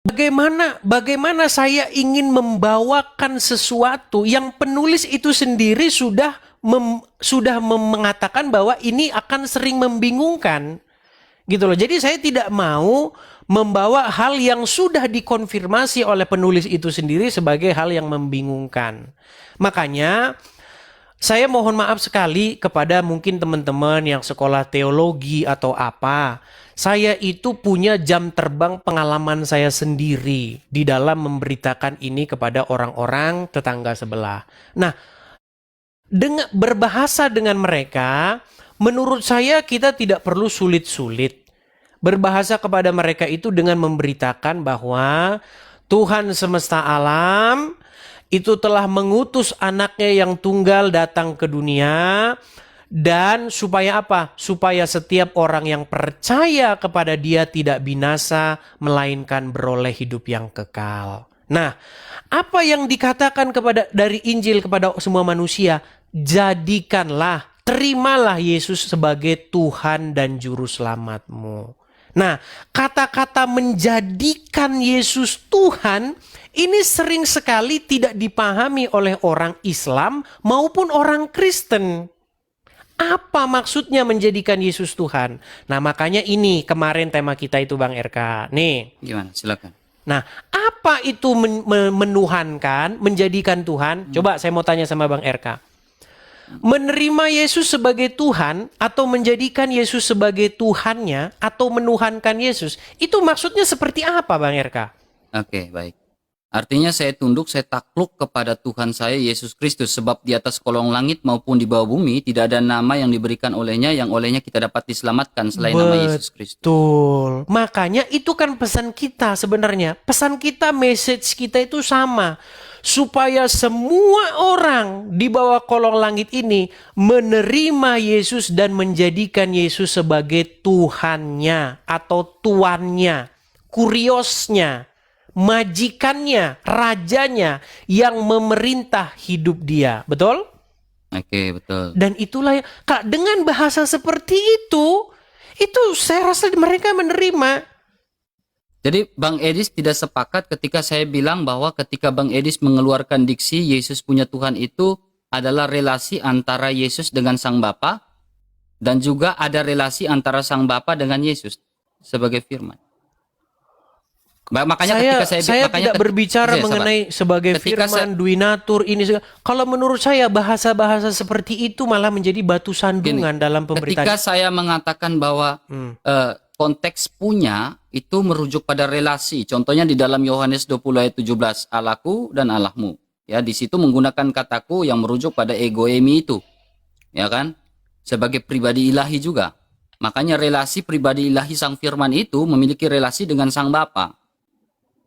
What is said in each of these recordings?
Bagaimana saya ingin membawakan sesuatu yang penulis itu sendiri sudah mengatakan bahwa ini akan sering membingungkan. Gitu loh. Jadi saya tidak mau membawa hal yang sudah dikonfirmasi oleh penulis itu sendiri sebagai hal yang membingungkan. Makanya saya mohon maaf sekali kepada mungkin teman-teman yang sekolah teologi atau apa. Saya itu punya jam terbang pengalaman saya sendiri di dalam memberitakan ini kepada orang-orang tetangga sebelah. Nah, berbahasa dengan mereka, menurut saya kita tidak perlu sulit-sulit. Berbahasa kepada mereka itu dengan memberitakan bahwa Tuhan semesta alam itu telah mengutus anaknya yang tunggal datang ke dunia. Dan supaya apa? Supaya setiap orang yang percaya kepada dia tidak binasa, melainkan beroleh hidup yang kekal. Nah, apa yang dikatakan dari Injil kepada semua manusia? Jadikanlah, terimalah Yesus sebagai Tuhan dan Juru Selamatmu. Nah, kata-kata menjadikan Yesus Tuhan ini sering sekali tidak dipahami oleh orang Islam maupun orang Kristen. Apa maksudnya menjadikan Yesus Tuhan? Nah, makanya ini kemarin tema kita itu Bang RK. Nih. Gimana? Silakan. Nah, apa itu menuhankan, menjadikan Tuhan? Coba saya mau tanya sama Bang RK. Menerima Yesus sebagai Tuhan atau menjadikan Yesus sebagai Tuhannya atau menuhankan Yesus, itu maksudnya seperti apa Bang RK? Oke, baik. Artinya saya tunduk, saya takluk kepada Tuhan saya Yesus Kristus, sebab di atas kolong langit maupun di bawah bumi tidak ada nama yang diberikan olehnya yang olehnya kita dapat diselamatkan selain nama Yesus Kristus. Betul. Makanya itu kan pesan kita sebenarnya. Pesan kita, message kita itu sama. Supaya semua orang di bawah kolong langit ini menerima Yesus dan menjadikan Yesus sebagai Tuhannya atau tuannya, kuriosnya, majikannya, rajanya yang memerintah hidup dia. Betul? Oke, betul. Dan itulah Kak, dengan bahasa seperti itu saya rasa mereka menerima. Jadi Bang Edis tidak sepakat ketika saya bilang bahwa ketika Bang Edis mengeluarkan diksi Yesus punya Tuhan itu adalah relasi antara Yesus dengan Sang Bapa dan juga ada relasi antara Sang Bapa dengan Yesus sebagai firman. Makanya saya tidak berbicara mengenai sebagai firman, duinatur ini. Kalau menurut saya bahasa-bahasa seperti itu malah menjadi batu sandungan dalam pemberitaan. Ketika saya mengatakan bahwa konteks punya itu merujuk pada relasi. Contohnya di dalam Yohanes 20 ayat 17, Allahku dan Allahmu. Ya, di situ menggunakan kataku yang merujuk pada egoemi itu. Ya kan? Sebagai pribadi ilahi juga. Makanya relasi pribadi ilahi Sang Firman itu memiliki relasi dengan Sang Bapa.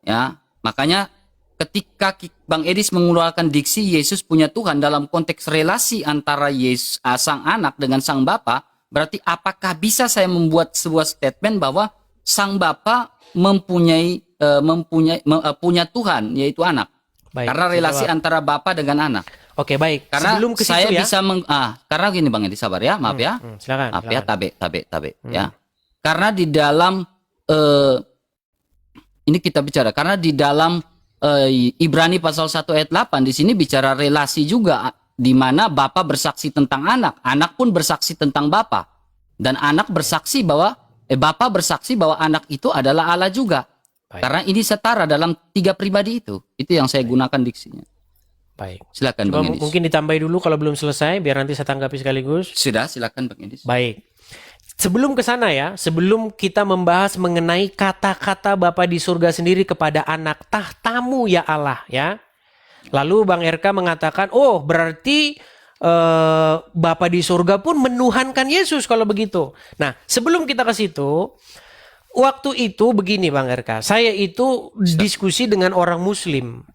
Ya, makanya ketika Bang Edis mengeluarkan diksi Yesus punya Tuhan dalam konteks relasi antara Yesus Sang Anak dengan Sang Bapa, berarti apakah bisa saya membuat sebuah statement bahwa Sang Bapa punya Tuhan yaitu anak? Baik, karena relasi antara Bapa dengan anak. Oke, baik. Karena sebelum ke saya situ bisa karena gini Bang Edis, sabar ya, maaf ya. Silakan. Maaf ya, tabe ya. Karena di dalam ini kita bicara karena di dalam Ibrani pasal 1 ayat 8 di sini bicara relasi juga, di mana Bapa bersaksi tentang anak, anak pun bersaksi tentang Bapa, dan anak bersaksi bahwa Bapa bersaksi bahwa anak itu adalah Allah juga. Baik. Karena ini setara dalam tiga pribadi itu yang saya gunakan diksinya. Baik. Silakan Bang Edis. Mungkin ditambahi dulu kalau belum selesai biar nanti saya tanggapi sekaligus. Sudah, silakan Bang Edis. Baik. Sebelum ke sana ya, sebelum kita membahas mengenai kata-kata Bapa di surga sendiri kepada anak, tahtamu ya Allah ya. Lalu Bang RK mengatakan, oh berarti Bapa di surga pun menuhankan Yesus kalau begitu. Nah, sebelum kita ke situ, waktu itu begini Bang RK, saya itu diskusi dengan orang Muslim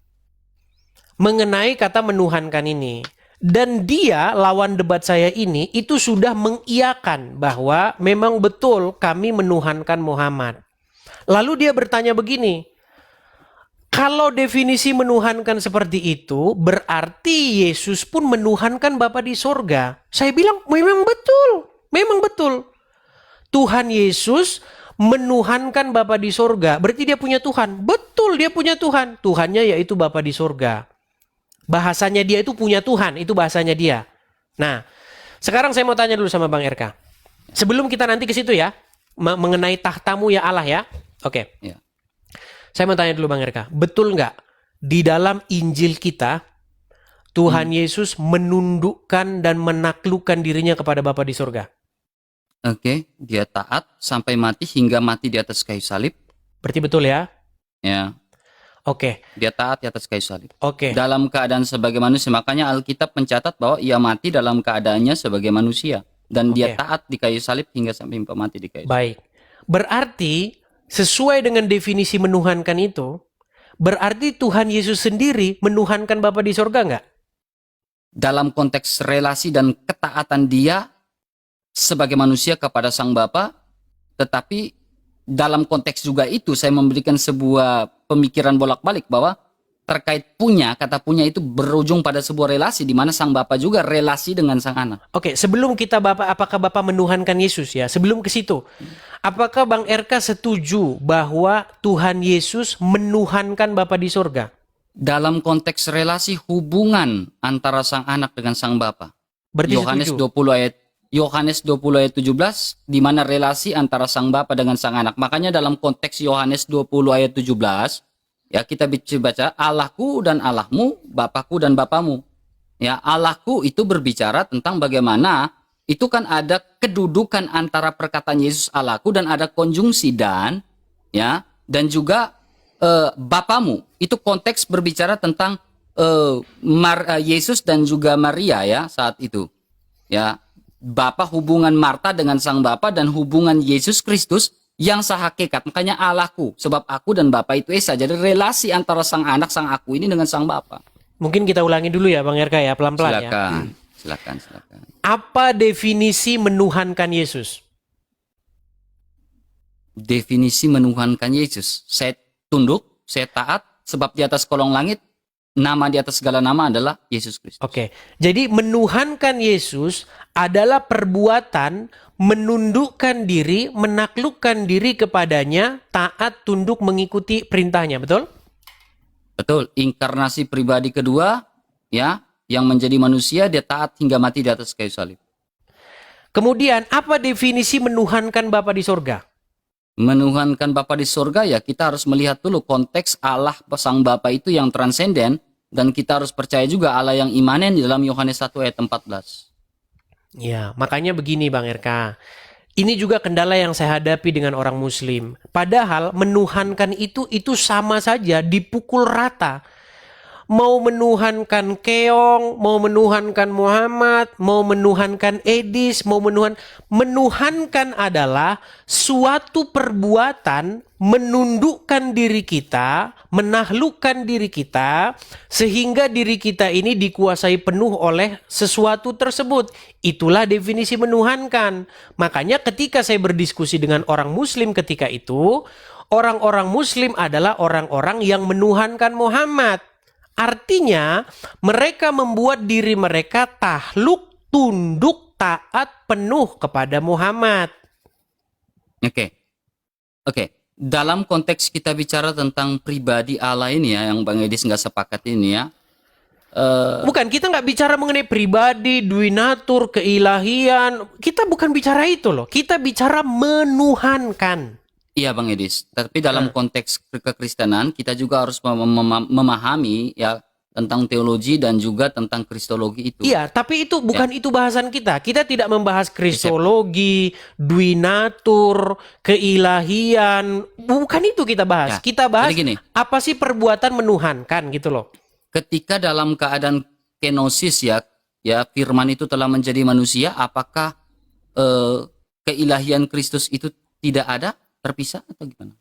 mengenai kata menuhankan ini. Dan dia, lawan debat saya ini, itu sudah mengiyakan bahwa memang betul kami menuhankan Muhammad. Lalu dia bertanya begini, kalau definisi menuhankan seperti itu, berarti Yesus pun menuhankan Bapa di sorga. Saya bilang, memang betul. Tuhan Yesus menuhankan Bapa di sorga, berarti dia punya Tuhan. Betul. betul dia punya Tuhan. Tuhannya yaitu Bapa di surga. Bahasanya dia itu punya Tuhan, itu bahasanya dia. Nah, sekarang saya mau tanya dulu sama Bang RK. Sebelum kita nanti ke situ ya, mengenai tahtamu ya Allah ya. Oke. Ya. Saya mau tanya dulu Bang RK, betul nggak di dalam Injil kita Tuhan Yesus menundukkan dan menaklukkan dirinya kepada Bapa di surga? Oke, dia taat sampai mati hingga mati di atas kayu salib. Berarti betul ya? Ya, Oke. dia taat di atas kayu salib. Oke. Dalam keadaan sebagai manusia, makanya Alkitab mencatat bahwa ia mati dalam keadaannya sebagai manusia dan dia Oke. taat di kayu salib hingga sampai mati di kayu salib. Baik. Berarti sesuai dengan definisi menuhankan itu, berarti Tuhan Yesus sendiri menuhankan Bapa di surga nggak? Dalam konteks relasi dan ketaatan dia sebagai manusia kepada Sang Bapa, tetapi dalam konteks juga itu saya memberikan sebuah pemikiran bolak-balik bahwa terkait punya, kata punya itu berujung pada sebuah relasi di mana Sang Bapa juga relasi dengan Sang Anak. Oke, sebelum kita apakah Bapak menuhankan Yesus ya? Sebelum ke situ, apakah Bang RK setuju bahwa Tuhan Yesus menuhankan Bapa di surga? Dalam konteks relasi hubungan antara Sang Anak dengan Sang Bapa. Berarti Yohanes setuju. 20 ayat 17 di mana relasi antara Sang Bapa dengan Sang Anak. Makanya dalam konteks Yohanes 20 ayat 17 ya kita baca Allahku dan Allahmu, Bapakku dan Bapamu. Ya, Allahku itu berbicara tentang bagaimana itu kan ada kedudukan antara perkataan Yesus Allahku dan ada konjungsi dan ya dan juga Bapamu. Itu konteks berbicara tentang Yesus dan juga Maria ya saat itu. Ya, Bapa hubungan Marta dengan Sang Bapa dan hubungan Yesus Kristus yang sehakikat. Makanya Allahku, sebab aku dan Bapa itu esa. Jadi relasi antara Sang Anak, Sang Aku ini dengan Sang Bapa. Mungkin kita ulangi dulu ya Bang RK ya, pelan-pelan ya. Silakan. Apa definisi menuhankan Yesus? Definisi menuhankan Yesus. Saya tunduk, saya taat, sebab di atas kolong langit, nama di atas segala nama adalah Yesus Kristus. Oke, jadi menuhankan Yesus adalah perbuatan menundukkan diri, menaklukkan diri kepadanya, taat, tunduk, mengikuti perintahnya, betul? Betul, inkarnasi pribadi kedua, ya, yang menjadi manusia, dia taat hingga mati di atas kayu salib. Kemudian, apa definisi menuhankan Bapa di sorga? Menuhankan Bapa di surga ya kita harus melihat dulu konteks Allah Sang Bapa itu yang transenden dan kita harus percaya juga Allah yang imanen di dalam Yohanes 1 ayat 14. Ya, makanya begini Bang RK. Ini juga kendala yang saya hadapi dengan orang muslim. Padahal menuhankan itu sama saja dipukul rata. Mau menuhankan Keong, mau menuhankan Muhammad, mau menuhankan Edis, menuhankan adalah suatu perbuatan menundukkan diri kita, menaklukkan diri kita, sehingga diri kita ini dikuasai penuh oleh sesuatu tersebut. Itulah definisi menuhankan. Makanya ketika saya berdiskusi dengan orang muslim ketika itu, orang-orang muslim adalah orang-orang yang menuhankan Muhammad. Artinya mereka membuat diri mereka takluk, tunduk, taat penuh kepada Muhammad. Oke. Dalam konteks kita bicara tentang pribadi Allah ini ya, yang Bang Edis nggak sepakat ini ya. Bukan, kita nggak bicara mengenai pribadi, duinatur, keilahian. Kita bukan bicara itu loh. Kita bicara menuhankan. Iya Bang Edis, tapi dalam konteks kekristenan kita juga harus memahami ya tentang teologi dan juga tentang kristologi itu. Iya, tapi itu bukan itu bahasan kita. Kita tidak membahas kristologi, duinatur, keilahian. Bukan itu kita bahas. Ya, Kita bahas jadi gini, apa sih perbuatan menuhankan gitu loh. ketika dalam keadaan kenosis ya firman itu telah menjadi manusia, apakah keilahian Kristus itu tidak ada? Terpisah atau gimana?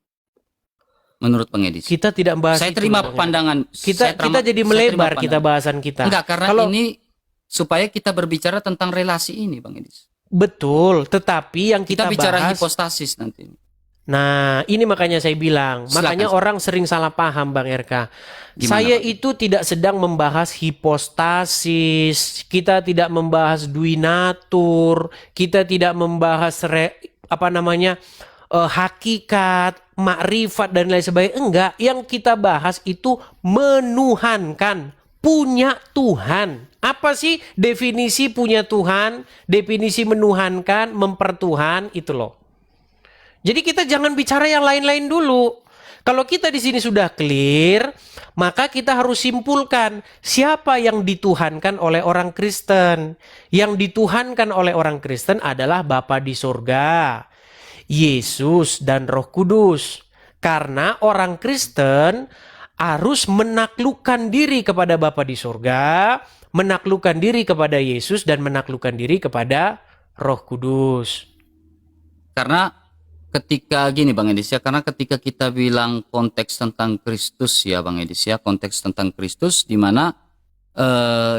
Menurut Bang Edis. Kita tidak membahas Saya itu, terima Bang. pandangan. Kita jadi melebar kita bahasan kita. Enggak, karena Kalau, ini supaya kita berbicara tentang relasi ini, Bang Edis. betul, tetapi yang Kita kita bicara bahas. hipostasis nanti. Nah, ini makanya saya bilang, Silakan. makanya orang sering salah paham Bang RK. Gimana, Saya Pak? itu tidak sedang membahas hipostasis, kita tidak membahas duinatur, kita tidak membahas hakikat, makrifat dan lain sebagainya. Enggak, yang kita bahas itu menuhankan, punya Tuhan. Apa sih definisi punya Tuhan, definisi menuhankan, mempertuhan, itu loh. Jadi kita jangan bicara yang lain-lain dulu. Kalau kita di sini sudah clear, maka kita harus simpulkan siapa yang dituhankan oleh orang Kristen. Yang dituhankan oleh orang Kristen adalah Bapa di surga, Yesus dan Roh Kudus. Karena orang Kristen harus menaklukkan diri kepada Bapa di surga, menaklukkan diri kepada Yesus, dan menaklukkan diri kepada Roh Kudus. Karena ketika gini Bang Edis ya, karena ketika kita bilang konteks tentang Kristus ya Bang Edis ya, konteks tentang Kristus di mana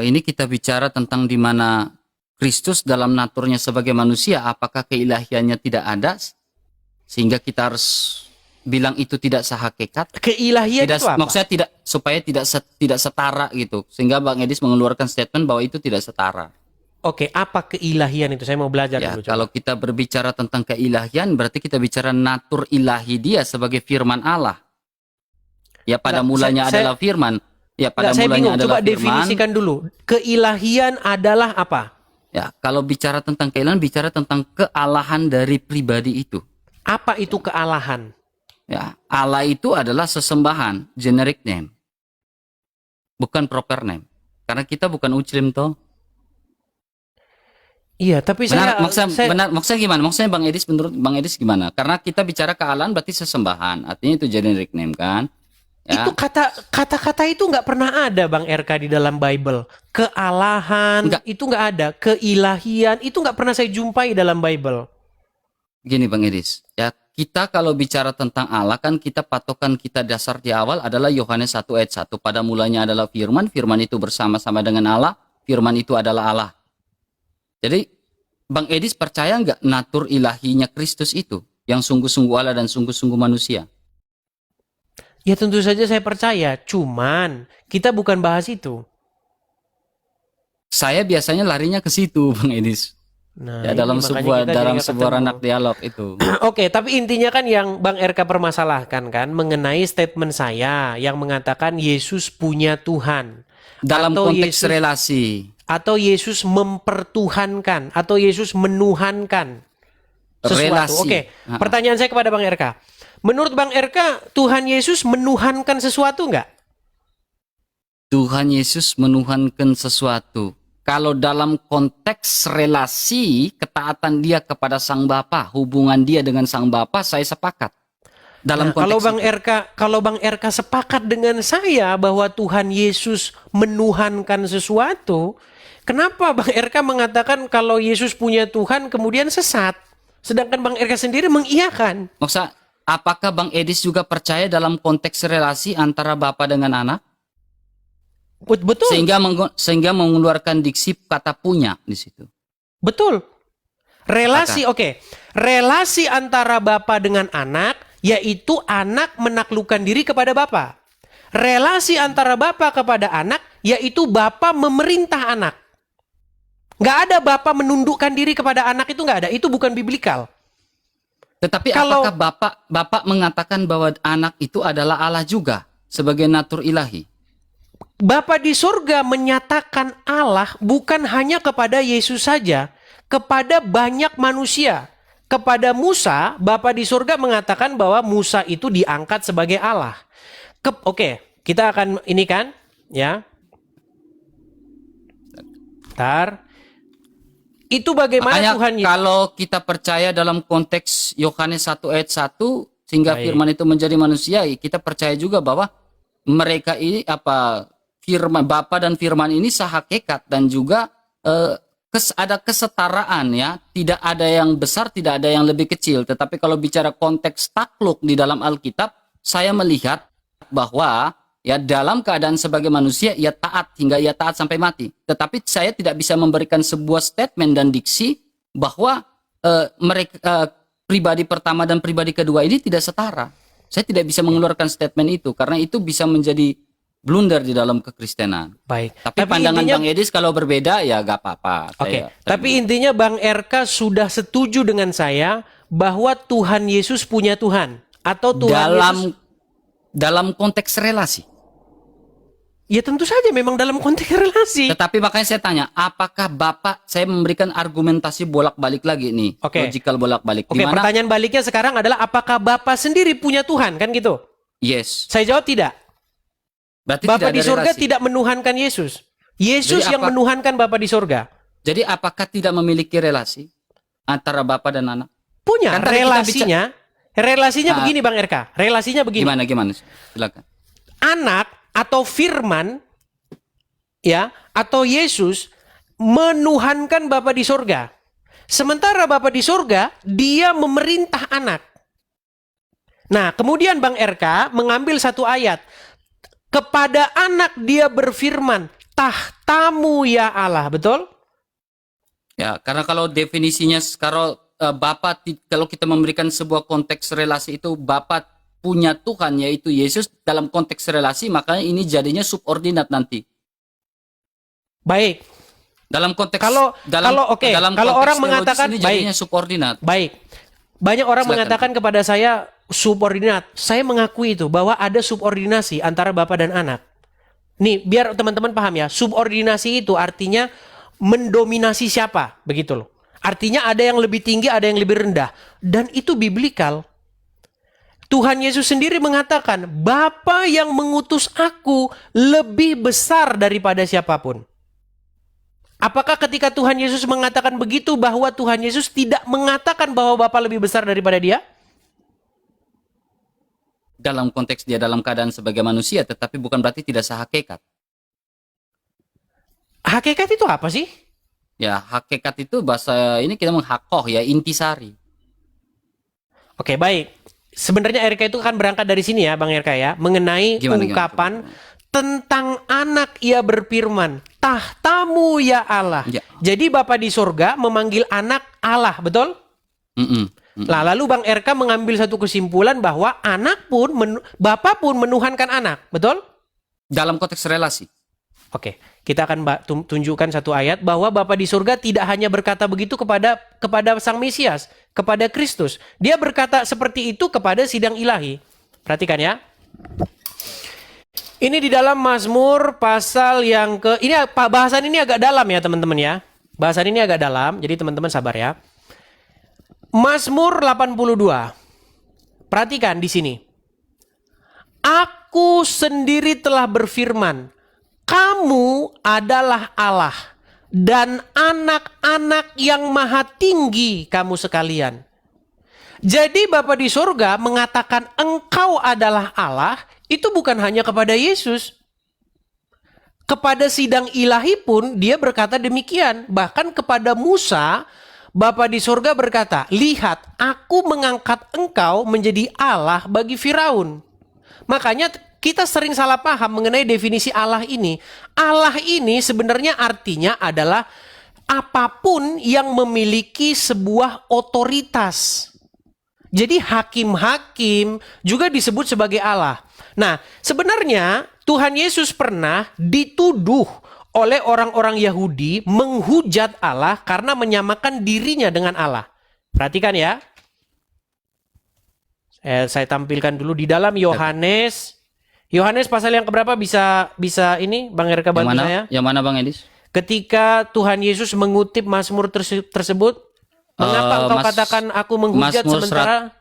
ini kita bicara tentang di mana Kristus dalam naturnya sebagai manusia, apakah keilahiannya tidak ada sehingga kita harus bilang itu tidak sehakikat? Keilahian Tidak, itu apa? maksudnya tidak, supaya tidak setara gitu, sehingga Bang Edis mengeluarkan statement bahwa itu tidak setara. Oke, apa keilahian itu? Saya mau belajar Ya, dulu. kalau kita berbicara tentang keilahian, berarti kita bicara natur ilahi dia sebagai firman Allah. Ya, pada mulanya adalah firman. Ya, pada saya mulanya bingung. adalah Coba firman. definisikan dulu. Keilahian adalah apa? Ya, kalau bicara tentang keilahian, bicara tentang kealahan dari pribadi itu. Apa itu kealahan? Ya, Allah itu adalah sesembahan, generic name. Bukan proper name. Karena kita bukan Muslim toh. Iya, tapi Benar, saya maksudnya gimana? Maksudnya Bang Edis, menurut Bang Edis gimana? Karena kita bicara kealahan berarti sesembahan. Artinya itu generic name kan? Ya. itu kata-kata itu nggak pernah ada Bang RK di dalam Bible. Kealahan Enggak. itu nggak ada. Keilahian itu nggak pernah saya jumpai dalam Bible. Gini Bang Edis, ya kita kalau bicara tentang Allah kan kita patokan kita dasar di awal adalah Yohanes 1 ayat 1. Pada mulanya adalah firman, firman itu bersama-sama dengan Allah, firman itu adalah Allah. Jadi Bang Edis percaya nggak natur ilahinya Kristus itu yang sungguh-sungguh Allah dan sungguh-sungguh manusia? Ya tentu saja saya percaya. Cuman kita bukan bahas itu. Saya biasanya larinya ke situ Bang Edis. Nah, Ya dalam ini makanya sebuah kita jadi nggak sebuah ketemu. ranak dialog itu. Oke, tapi intinya kan yang Bang RK permasalahkan kan mengenai statement saya yang mengatakan Yesus punya Tuhan. Dalam Atau konteks Yesus- relasi. Atau Yesus mempertuhankan, atau Yesus menuhankan sesuatu. Relasi. Oke, pertanyaan saya kepada Bang RK. Menurut Bang RK, Tuhan Yesus menuhankan sesuatu nggak? Tuhan Yesus menuhankan sesuatu. Kalau dalam konteks relasi, ketaatan dia kepada Sang Bapa, hubungan dia dengan Sang Bapa, saya sepakat. Dalam konteks Kalau Bang RK sepakat dengan saya bahwa Tuhan Yesus menuhankan sesuatu, kenapa Bang RK mengatakan kalau Yesus punya Tuhan kemudian sesat? Sedangkan Bang RK sendiri mengiyakan. maksudnya, apakah Bang Edis juga percaya dalam konteks relasi antara Bapa dengan anak? Betul. Sehingga mengeluarkan diksi kata punya di situ. Betul. Relasi, oke. Relasi antara Bapa dengan anak, yaitu anak menaklukkan diri kepada Bapa. Relasi antara Bapa kepada anak, yaitu Bapa memerintah anak. Nggak ada Bapa menundukkan diri kepada anak, itu nggak ada. Itu bukan biblikal. Tetapi Kalau- apakah Bapak mengatakan bahwa anak itu adalah Allah juga sebagai natur ilahi? Bapa di surga menyatakan Allah bukan hanya kepada Yesus saja, kepada banyak manusia. Kepada Musa, Bapa di surga mengatakan bahwa Musa itu diangkat sebagai Allah. Oke, kita akan ini kan, ya. Bentar. Itu bagaimana Makanya Tuhan Yesus? kalau kita percaya dalam konteks Yohanes 1 ayat 1 sehingga Baik. firman itu menjadi manusia, kita percaya juga bahwa mereka ini firman Bapa dan firman ini sehakikat dan juga ada kesetaraan ya, tidak ada yang besar, tidak ada yang lebih kecil. Tetapi kalau bicara konteks takluk di dalam Alkitab, saya melihat bahwa ya dalam keadaan sebagai manusia ia taat hingga ia taat sampai mati. Tetapi saya tidak bisa memberikan sebuah statement dan diksi bahwa mereka pribadi pertama dan pribadi kedua ini tidak setara. Saya tidak bisa mengeluarkan statement itu karena itu bisa menjadi blunder di dalam kekristenan. Baik. Tapi pandangan Bang Edis kalau berbeda ya gak apa-apa. Oke, tapi intinya Bang RK sudah setuju dengan saya bahwa Tuhan Yesus punya Tuhan atau Tuhan Yesus? Dalam konteks relasi. Ya tentu saja memang dalam konteks relasi. Tetapi makanya saya tanya, apakah Bapak, saya memberikan argumentasi bolak-balik lagi nih, Oke. logical bolak-balik. Oke, Di mana? pertanyaan baliknya sekarang adalah apakah Bapak sendiri punya Tuhan, kan gitu? Yes. Saya jawab tidak. Berarti Bapak tidak di ada surga relasi. tidak menuhankan Yesus. Yesus Jadi yang apa? menuhankan Bapak di surga. Jadi apakah tidak memiliki relasi antara Bapak dan anak? Punya Kan tadi kita relasinya. Relasinya Ah. begini Bang RK. Relasinya begini. Gimana? Silakan. Anak atau firman ya atau Yesus menuhankan Bapa di surga. Sementara Bapa di surga, dia memerintah anak. Nah, kemudian Bang RK mengambil satu ayat. Kepada anak dia berfirman, tahtamu ya Allah, betul? Ya, karena kalau definisinya kalau kalau kita memberikan sebuah konteks relasi itu Bapak punya Tuhan yaitu Yesus dalam konteks relasi, makanya ini jadinya subordinat nanti. Baik. Dalam konteks Kalau oke, dalam kalau konteks orang teologis mengatakan ini jadinya subordinat. Baik. Banyak orang Silakan. mengatakan kepada saya subordinat. Saya mengakui itu bahwa ada subordinasi antara bapak dan anak. Nih, biar teman-teman paham ya. Subordinasi itu artinya mendominasi siapa, begitu loh. Artinya ada yang lebih tinggi, ada yang lebih rendah. Dan itu biblikal. Tuhan Yesus sendiri mengatakan, Bapa yang mengutus aku lebih besar daripada siapapun. Apakah ketika Tuhan Yesus mengatakan begitu bahwa Tuhan Yesus tidak mengatakan bahwa Bapa lebih besar daripada dia? Dalam konteks dia dalam keadaan sebagai manusia, tetapi bukan berarti tidak sehakikat. Hakikat itu apa sih? Ya, hakikat itu bahasa ini kita menghakoh ya, intisari. Oke, baik. Sebenarnya RK itu kan berangkat dari sini ya, Bang RK ya, mengenai Gimana? ungkapan tentang anak ia berfirman, tahtamu ya Allah. Ya. Jadi Bapa di surga memanggil anak Allah, betul? Lah, lalu Bang RK mengambil satu kesimpulan bahwa anak pun, Bapa pun menuhankan anak, betul? Dalam konteks relasi. Oke, kita akan tunjukkan satu ayat bahwa Bapa di surga tidak hanya berkata begitu kepada Sang Mesias, kepada Kristus. Dia berkata seperti itu kepada sidang ilahi. Perhatikan ya. Ini di dalam Mazmur pasal yang ini bahasan ini agak dalam ya teman-teman ya. Bahasan ini agak dalam, jadi teman-teman sabar ya. Mazmur 82. Perhatikan di sini. Aku sendiri telah berfirman, kamu adalah Allah dan anak-anak yang maha tinggi kamu sekalian. Jadi Bapa di surga mengatakan engkau adalah Allah, itu bukan hanya kepada Yesus. Kepada sidang ilahi pun dia berkata demikian. Bahkan kepada Musa, Bapa di surga berkata, lihat aku mengangkat engkau menjadi Allah bagi Firaun. Makanya kita sering salah paham mengenai definisi Allah ini. Allah ini sebenarnya artinya adalah apapun yang memiliki sebuah otoritas. Jadi hakim-hakim juga disebut sebagai Allah. Nah, sebenarnya Tuhan Yesus pernah dituduh oleh orang-orang Yahudi menghujat Allah karena menyamakan dirinya dengan Allah. Perhatikan ya. Saya tampilkan dulu di dalam Yohanes pasal yang keberapa bisa ini Bang Erka bantu saya? Yang mana Bang Edis? Ketika Tuhan Yesus mengutip Mazmur tersebut, mengapa engkau katakan aku menghujat sementara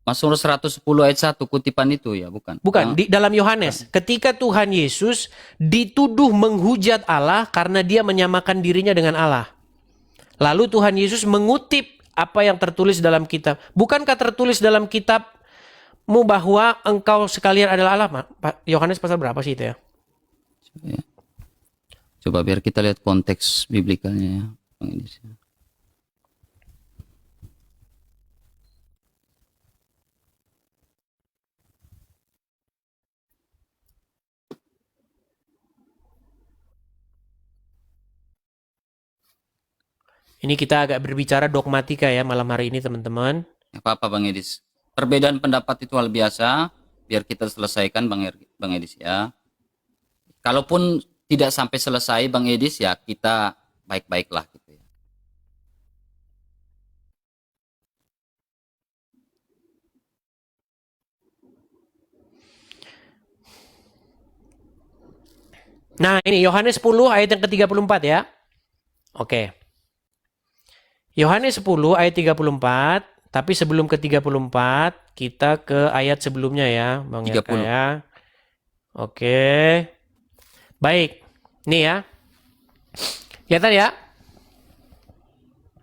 Mazmur 110 ayat 1 kutipan itu ya, bukan? Bukan, di dalam Yohanes. Ketika Tuhan Yesus dituduh menghujat Allah karena dia menyamakan dirinya dengan Allah. Lalu Tuhan Yesus mengutip apa yang tertulis dalam kitab. Bukankah tertulis dalam kitabmu bahwa engkau sekalian adalah Allah? Yohanes pasal berapa sih itu ya? Coba biar kita lihat konteks biblikalnya ya, Bang Edis. Ini kita agak berbicara dogmatika ya malam hari ini teman-teman. Apa-apa Bang Edis. Perbedaan pendapat itu hal biasa. Biar kita selesaikan Bang Edis ya. Kalaupun tidak sampai selesai Bang Edis ya kita baik-baiklah gitu ya. Nah, ini Yohanes 10 ayat yang ke-34 ya. Oke. Yohanes 10 ayat 34, tapi sebelum ke 34, kita ke ayat sebelumnya ya, Bang Yaka 30. ya. Oke. Baik. Nih ya. Kelihatan ya?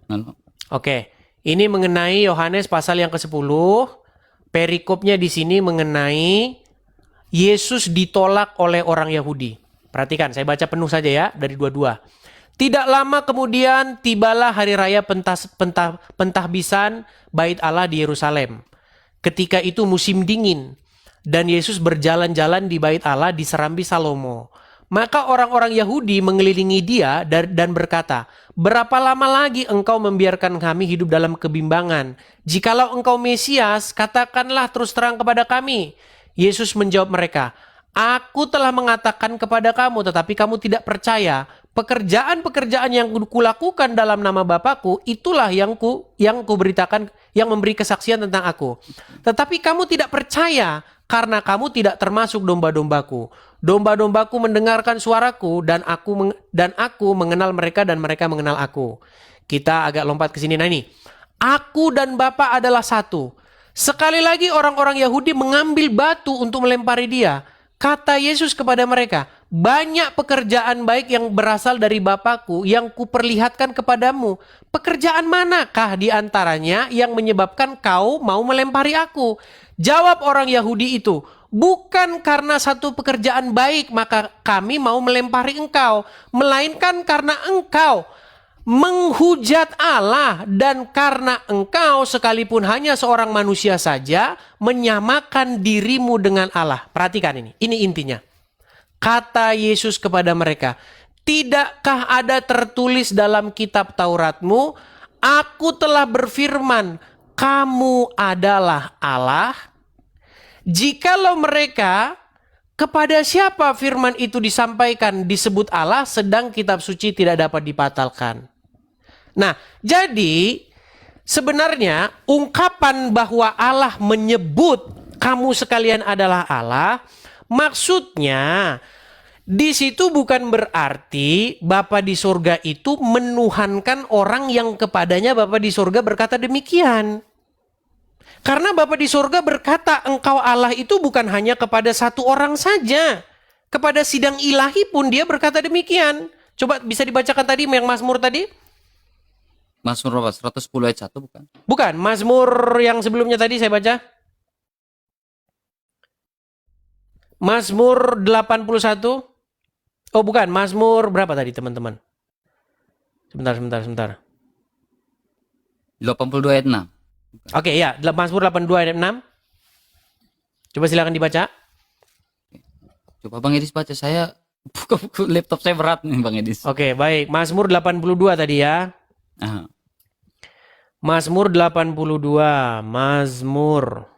Anu. Oke. Ini mengenai Yohanes pasal yang ke-10. Perikopnya di sini mengenai Yesus ditolak oleh orang Yahudi. Perhatikan, saya baca penuh saja ya, dari 22. Tidak lama kemudian tibalah hari raya pentahbisan Bait Allah di Yerusalem. Ketika itu musim dingin dan Yesus berjalan-jalan di Bait Allah di Serambi Salomo. Maka orang-orang Yahudi mengelilingi dia dan berkata, "Berapa lama lagi engkau membiarkan kami hidup dalam kebimbangan? Jikalau engkau Mesias, katakanlah terus terang kepada kami." Yesus menjawab mereka, "Aku telah mengatakan kepada kamu, tetapi kamu tidak percaya. Pekerjaan-pekerjaan yang kulakukan dalam nama Bapakku, itulah yang kuberitakan, yang memberi kesaksian tentang aku. Tetapi kamu tidak percaya, karena kamu tidak termasuk domba-dombaku. Domba-dombaku mendengarkan suaraku, dan aku mengenal mereka, dan mereka mengenal aku." Kita agak lompat ke sini. Nah ini, aku dan Bapa adalah satu. Sekali lagi orang-orang Yahudi mengambil batu untuk melempari dia. Kata Yesus kepada mereka, "Banyak pekerjaan baik yang berasal dari Bapakku yang kuperlihatkan kepadamu. Pekerjaan manakah di antaranya yang menyebabkan kau mau melempari aku?" Jawab orang Yahudi itu, "Bukan karena satu pekerjaan baik maka kami mau melempari engkau, melainkan karena engkau menghujat Allah, dan karena engkau sekalipun hanya seorang manusia saja menyamakan dirimu dengan Allah." Perhatikan ini intinya. Kata Yesus kepada mereka, "Tidakkah ada tertulis dalam kitab Tauratmu, aku telah berfirman, kamu adalah Allah?" Jikalau mereka, kepada siapa firman itu disampaikan disebut Allah, sedang kitab suci tidak dapat dibatalkan. Nah, jadi sebenarnya ungkapan bahwa Allah menyebut kamu sekalian adalah Allah, maksudnya di situ bukan berarti Bapa di surga itu menuhankan orang yang kepadanya Bapa di surga berkata demikian. Karena Bapa di surga berkata engkau Allah itu bukan hanya kepada satu orang saja. Kepada sidang ilahi pun dia berkata demikian. Coba bisa dibacakan tadi yang Mazmur tadi? Mazmur 110 ayat 1 bukan? Bukan, Mazmur yang sebelumnya tadi saya baca. Mazmur 81. Oh bukan, Mazmur berapa tadi teman-teman? Sebentar. 82 ayat 6. Oke ya, Mazmur 82 ayat 6. Coba silakan dibaca. Coba Bang Edis baca, saya buku laptop saya berat nih Bang Edis. Oke, baik. Mazmur 82 tadi ya. Aha. Mazmur 82. Mazmur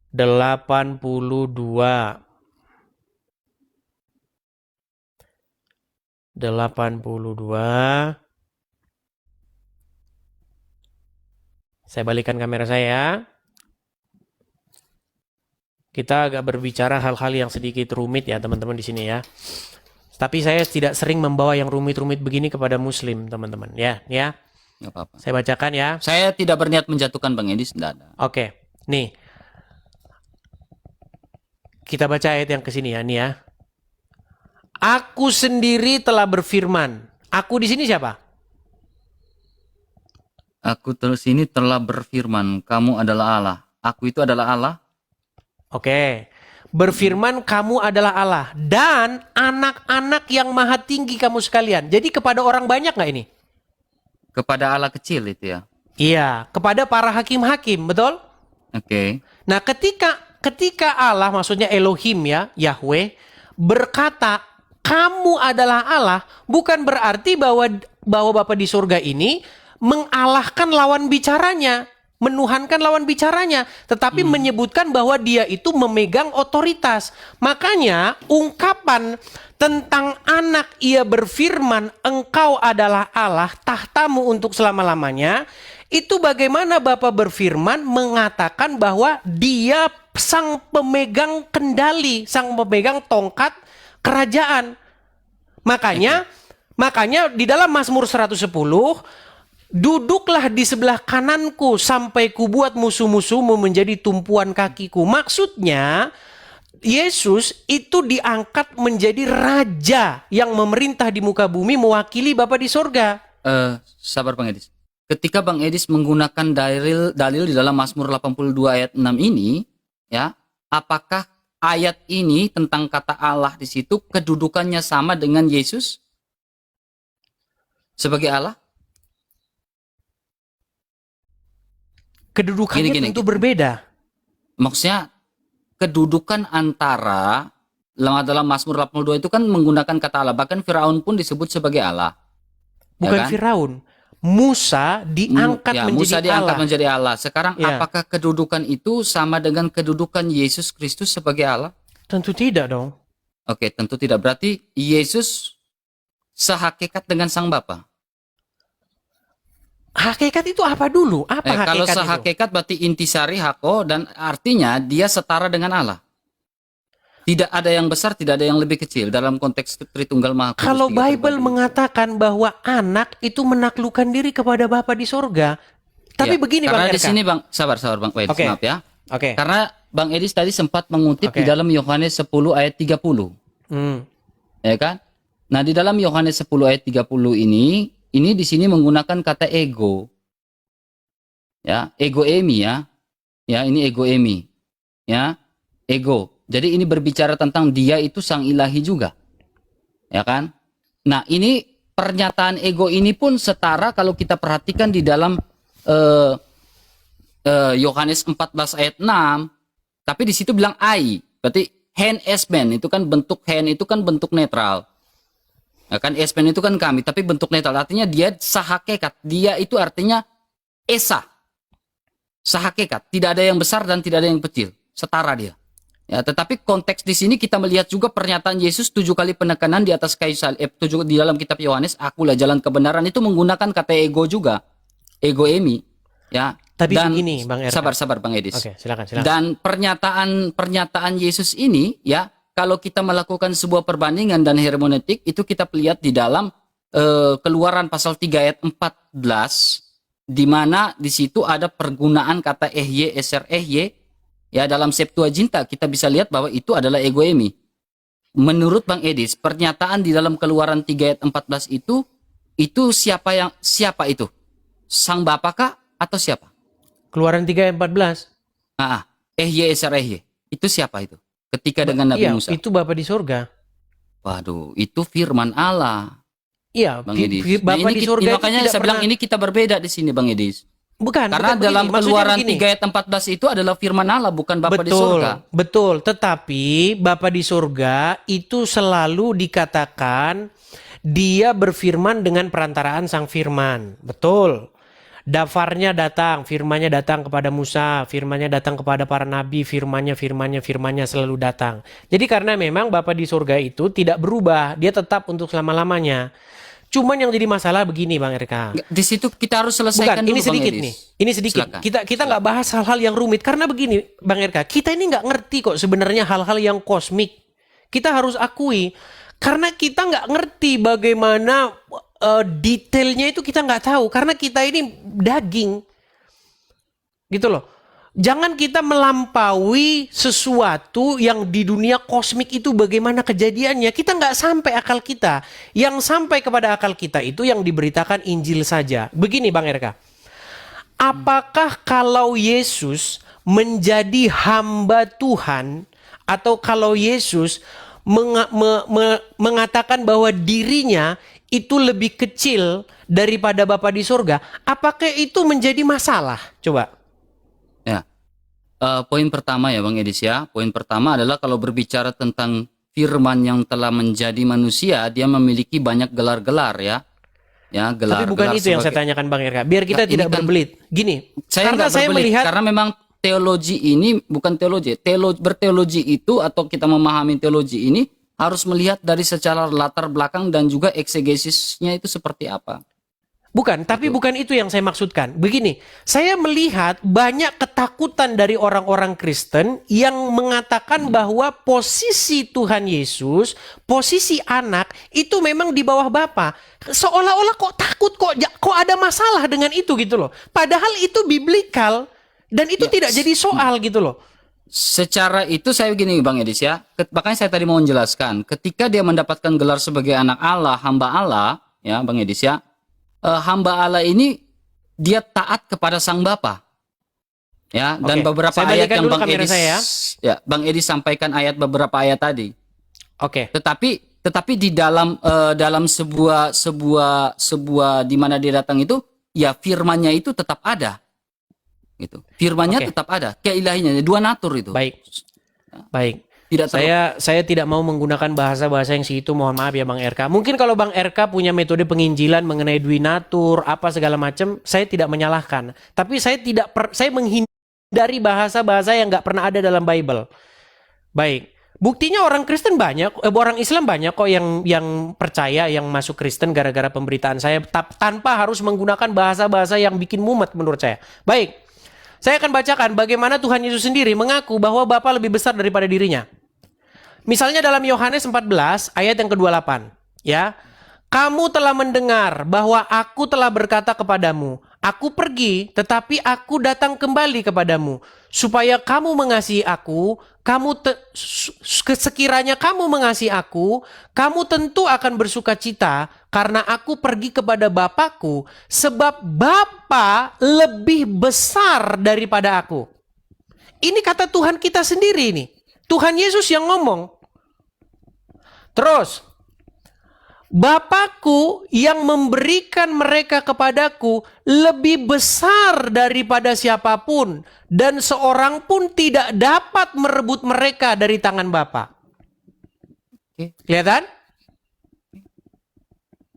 82. 82. Saya balikkan kamera saya. Kita agak berbicara hal-hal yang sedikit rumit ya teman-teman di sini ya. Tapi saya tidak sering membawa yang rumit-rumit begini kepada muslim teman-teman ya. Nggak apa-apa. Saya bacakan ya. Saya tidak berniat menjatuhkan Bang Edis, tidak ada. Oke, nih. Kita baca ayat yang kesini ya, nih ya. Aku sendiri telah berfirman. Aku di sini siapa? Aku terus ini telah berfirman, kamu adalah Allah. Aku itu adalah Allah. Oke. Berfirman kamu adalah Allah. Dan anak-anak yang maha tinggi kamu sekalian. Jadi kepada orang banyak nggak ini? Kepada Allah kecil itu ya. Iya. Kepada para hakim-hakim, betul? Oke. Nah ketika Allah, maksudnya Elohim ya, Yahweh, berkata kamu adalah Allah, bukan berarti bahwa Bapa di surga ini mengalahkan lawan bicaranya, menuhankan lawan bicaranya, tetapi menyebutkan bahwa dia itu memegang otoritas. Makanya ungkapan tentang anak ia berfirman, engkau adalah Allah, tahtamu untuk selama-lamanya, itu bagaimana Bapa berfirman mengatakan bahwa dia sang pemegang kendali, sang pemegang tongkat kerajaan. Makanya di dalam Mazmur 110, duduklah di sebelah kananku sampai kubuat musuh-musuhmu menjadi tumpuan kakiku. Maksudnya Yesus itu diangkat menjadi raja yang memerintah di muka bumi mewakili Bapa di sorga. Sabar Bang Edis. Ketika Bang Edis menggunakan dalil di dalam Mazmur 82 ayat 6 ini, ya, apakah ayat ini tentang kata Allah di situ kedudukannya sama dengan Yesus sebagai Allah? Kedudukannya tentu berbeda. Maksudnya kedudukan antara dalam Mazmur 82 itu kan menggunakan kata Allah. Bahkan Firaun pun disebut sebagai Allah. Bukan ya kan? Firaun. Musa diangkat menjadi Musa diangkat Allah. menjadi Allah. Sekarang Ya. apakah kedudukan itu sama dengan kedudukan Yesus Kristus sebagai Allah? Tentu tidak dong. Oke, tentu tidak. Berarti Yesus sehakikat dengan Sang Bapa. Hakikat itu apa dulu? Apa hakikat Kalau itu? sehakikat berarti intisari hako, dan artinya dia setara dengan Allah. Tidak ada yang besar, tidak ada yang lebih kecil dalam konteks Tritunggal Maha Kudus. Kalau tiga Bible pribadi. mengatakan bahwa anak itu menaklukkan diri kepada Bapa di sorga. Tapi Ya, begini karena Bang di Erka. sini Bang, sabar Bang Edis, Oke. maaf ya. Oke. Karena Bang Edis tadi sempat mengutip Oke. di dalam Yohanes 10 ayat 30. Ya kan? Nah, di dalam Yohanes 10 ayat 30 ini di sini menggunakan kata ego. Ya, egoemi ya. Ya, ini egoemi. Ya, ego. Jadi ini berbicara tentang dia itu sang ilahi juga. Ya kan? Nah, ini pernyataan ego ini pun setara kalau kita perhatikan di dalam Yohanes 14 ayat 6. Tapi di situ bilang I. Berarti hand as man itu kan bentuk hand itu kan bentuk netral. Ya kan, as man itu kan kami, tapi bentuk netral. Artinya dia sahakekat. Dia itu artinya esa. Sahakekat. Tidak ada yang besar dan tidak ada yang kecil. Setara dia. Ya, tetapi konteks di sini kita melihat juga pernyataan Yesus 7 kali penekanan di atas kayu salib, di dalam kitab Yohanes, akulah jalan kebenaran, itu menggunakan kata ego juga, egoemi, ya. Tapi dan begini, Bang Erka. sabar Bang Edis. Oke, silakan. Dan pernyataan Yesus ini, ya, kalau kita melakukan sebuah perbandingan dan hermeneutik, itu kita lihat di dalam Keluaran pasal 3 ayat 14, di mana di situ ada pergunaan kata ehye, eser ehye. Ya, dalam Septuaginta kita bisa lihat bahwa itu adalah egoemi. Menurut Bang Edis, pernyataan di dalam Keluaran 3 ayat 14 itu siapa itu? Sang Bapa kah atau siapa? Keluaran 3 ayat 14. Ehye eser ehye. Itu siapa itu? Ketika dengan Nabi Musa. Itu Bapa di sorga. Waduh, itu firman Allah. Iya, Bang Edis. Bapa di sorga itu makanya tidak saya bilang pernah. ini kita berbeda di sini Bang Edis. Karena Karena dalam Keluaran 3 ayat 14 itu adalah firman Allah, bukan Bapa di surga. Betul, tetapi Bapa di surga itu selalu dikatakan dia berfirman dengan perantaraan sang firman. Betul. Dafarnya datang, firmannya datang kepada Musa, firmannya datang kepada para nabi, firmannya selalu datang. Jadi karena memang Bapa di surga itu tidak berubah, dia tetap untuk selama-lamanya. Cuman yang jadi masalah begini Bang Erka. Di situ kita harus selesaikan dulu ini sedikit Bang nih. Edis. Ini sedikit. Silakan. Kita nggak bahas hal-hal yang rumit karena begini Bang Erka. Kita ini nggak ngerti kok sebenarnya hal-hal yang kosmik. Kita harus akui karena kita nggak ngerti bagaimana detailnya itu kita nggak tahu karena kita ini daging. Gitu loh. Jangan kita melampaui sesuatu yang di dunia kosmik itu bagaimana kejadiannya. Kita nggak sampai akal kita. Yang sampai kepada akal kita itu yang diberitakan Injil saja. Begini Bang Erka. Apakah kalau Yesus menjadi hamba Tuhan atau kalau Yesus mengatakan bahwa dirinya itu lebih kecil daripada Bapa di surga, apakah itu menjadi masalah? Coba. Ya. Poin pertama ya Bang Edis ya. Poin pertama adalah kalau berbicara tentang firman yang telah menjadi manusia, dia memiliki banyak gelar-gelar ya. Ya, gelar. Tapi bukan itu yang saya tanyakan Bang Erka. Biar kita tidak berbelit. Gini, karena saya melihat karena memang teologi ini bukan teologi. Berteologi itu atau kita memahami teologi ini harus melihat dari secara latar belakang dan juga eksegesisnya itu seperti apa. Bukan, tapi bukan itu yang saya maksudkan. Begini, saya melihat banyak ketakutan dari orang-orang Kristen yang mengatakan bahwa posisi Tuhan Yesus, posisi anak itu memang di bawah Bapa. Seolah-olah kok takut, kok ada masalah dengan itu gitu loh. Padahal itu biblikal dan itu tidak jadi soal gitu loh. Secara itu saya begini Bang Edis ya, makanya saya tadi mau menjelaskan, ketika dia mendapatkan gelar sebagai anak Allah, hamba Allah, ya Bang Edis ya, hamba Allah ini dia taat kepada Sang Bapa. Ya, dan beberapa saya ayat yang dulu Bang kamera Edis saya. Ya, Bang Edis sampaikan beberapa ayat tadi. Oke. Tetapi di dalam sebuah di mana dia datang itu, ya firman-Nya itu tetap ada. Gitu. Firman-Nya tetap ada, keilahiannya, dua natur itu. Baik. Tidak saya tidak mau menggunakan bahasa-bahasa yang situ, mohon maaf ya Bang RK. Mungkin kalau Bang RK punya metode penginjilan mengenai dwinatur, apa segala macam, saya tidak menyalahkan. Tapi saya menghindari bahasa-bahasa yang nggak pernah ada dalam Bible. Baik. Buktinya orang Kristen banyak, orang Islam banyak kok yang percaya, yang masuk Kristen gara-gara pemberitaan saya tanpa harus menggunakan bahasa-bahasa yang bikin mumet menurut saya. Baik. Saya akan bacakan bagaimana Tuhan Yesus sendiri mengaku bahwa Bapa lebih besar daripada dirinya. Misalnya dalam Yohanes 14 ayat yang ke-28, ya. Kamu telah mendengar bahwa aku telah berkata kepadamu, aku pergi tetapi aku datang kembali kepadamu supaya kamu mengasihi aku, sekiranya kamu mengasihi aku, kamu tentu akan bersuka cita karena aku pergi kepada Bapakku, sebab Bapa lebih besar daripada aku. Ini kata Tuhan kita sendiri nih. Tuhan Yesus yang ngomong. Terus, Bapakku yang memberikan mereka kepadaku lebih besar daripada siapapun, dan seorang pun tidak dapat merebut mereka dari tangan Bapa. Kelihatan?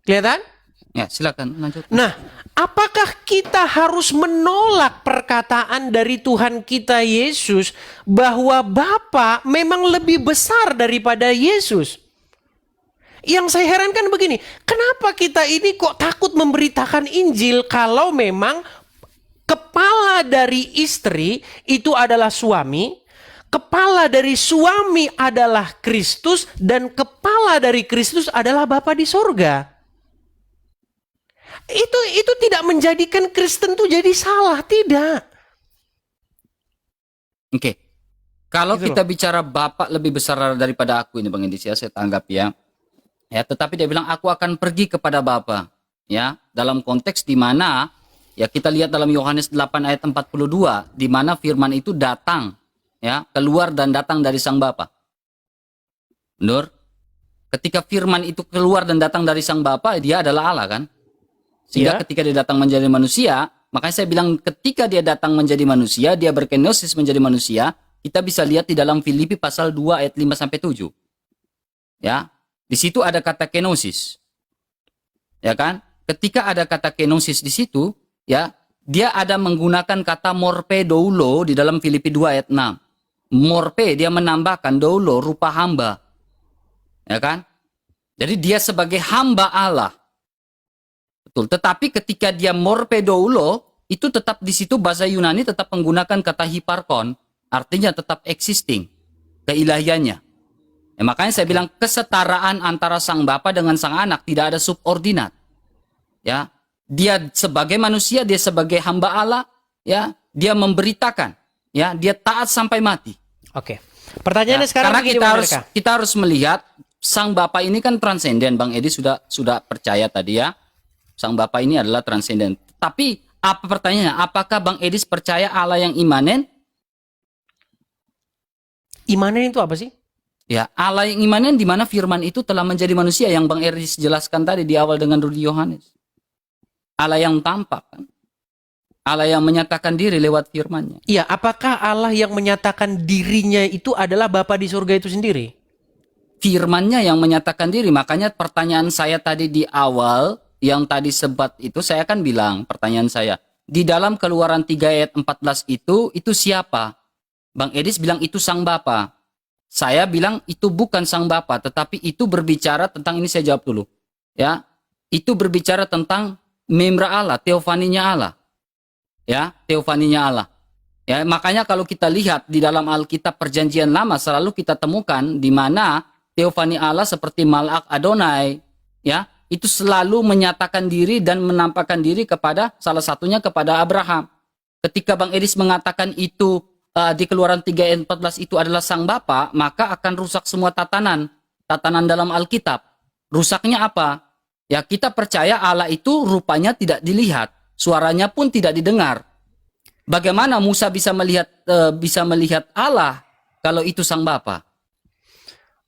Kelihatan? Ya, silakan lanjut. Nah, apakah kita harus menolak perkataan dari Tuhan kita Yesus bahwa Bapa memang lebih besar daripada Yesus? Yang saya herankan begini, kenapa kita ini kok takut memberitakan Injil kalau memang kepala dari istri itu adalah suami, kepala dari suami adalah Kristus, dan kepala dari Kristus adalah Bapa di sorga. Itu tidak menjadikan Kristen itu jadi salah, tidak. Oke. Kalau kita bicara Bapak lebih besar daripada aku ini Bang Indis ya, saya tanggap ya. Ya, tetapi dia bilang aku akan pergi kepada Bapa. Ya, dalam konteks di mana ya kita lihat dalam Yohanes 8 ayat 42 di mana firman itu datang ya, keluar dan datang dari Sang Bapa. Benar? Ketika firman itu keluar dan datang dari Sang Bapa, dia adalah Allah kan? Sehingga ketika dia datang menjadi manusia, makanya saya bilang ketika dia datang menjadi manusia, dia berkenosis menjadi manusia, kita bisa lihat di dalam Filipi pasal 2 ayat 5 sampai 7. Ya. Di situ ada kata kenosis. Ya kan? Ketika ada kata kenosis di situ, ya, dia ada menggunakan kata morpe doulo di dalam Filipi 2 ayat 6. Morpe dia menambahkan doulo rupa hamba. Ya kan? Jadi dia sebagai hamba Allah. Betul. Tetapi ketika dia morpe doulo, itu tetap di situ bahasa Yunani tetap menggunakan kata hiparkon, artinya tetap existing, keilahiannya. Ya, makanya saya bilang kesetaraan antara Sang Bapa dengan Sang Anak tidak ada subordinat. Ya, dia sebagai manusia, dia sebagai hamba Allah, ya, dia memberitakan, ya, dia taat sampai mati. Oke. Pertanyaannya ya, sekarang karena kita harus melihat Sang Bapa ini kan transenden. Bang Edi sudah percaya tadi ya. Sang Bapa ini adalah transenden. Tapi apa pertanyaannya? Apakah Bang Edis percaya Allah yang imanen? Imanen itu apa sih? Ya, Allah yang imanen di mana firman itu telah menjadi manusia yang Bang Edis jelaskan tadi di awal dengan Rudi Yohanes. Allah yang tampak kan? Allah yang menyatakan diri lewat firman-Nya. Iya, apakah Allah yang menyatakan dirinya itu adalah Bapa di surga itu sendiri? Firman-Nya yang menyatakan diri. Makanya pertanyaan saya tadi di awal yang tadi sebat itu saya kan bilang pertanyaan saya. Di dalam Keluaran 3 ayat 14 itu siapa? Bang Edis bilang itu Sang Bapa. Saya bilang itu bukan Sang Bapa, tetapi itu berbicara tentang, ini saya jawab dulu. Ya, itu berbicara tentang memra Allah, teofaninya Allah. Ya, teofaninya Allah. Ya, makanya kalau kita lihat di dalam Alkitab Perjanjian Lama selalu kita temukan di mana teofani Allah seperti Malak Adonai, ya, itu selalu menyatakan diri dan menampakkan diri kepada salah satunya kepada Abraham. Ketika Bang Edis mengatakan itu di Keluaran 3 ayat 14 itu adalah Sang Bapa, maka akan rusak semua tatanan dalam Alkitab. Rusaknya apa? Ya, kita percaya Allah itu rupanya tidak dilihat, suaranya pun tidak didengar. Bagaimana Musa bisa melihat Allah kalau itu Sang Bapa?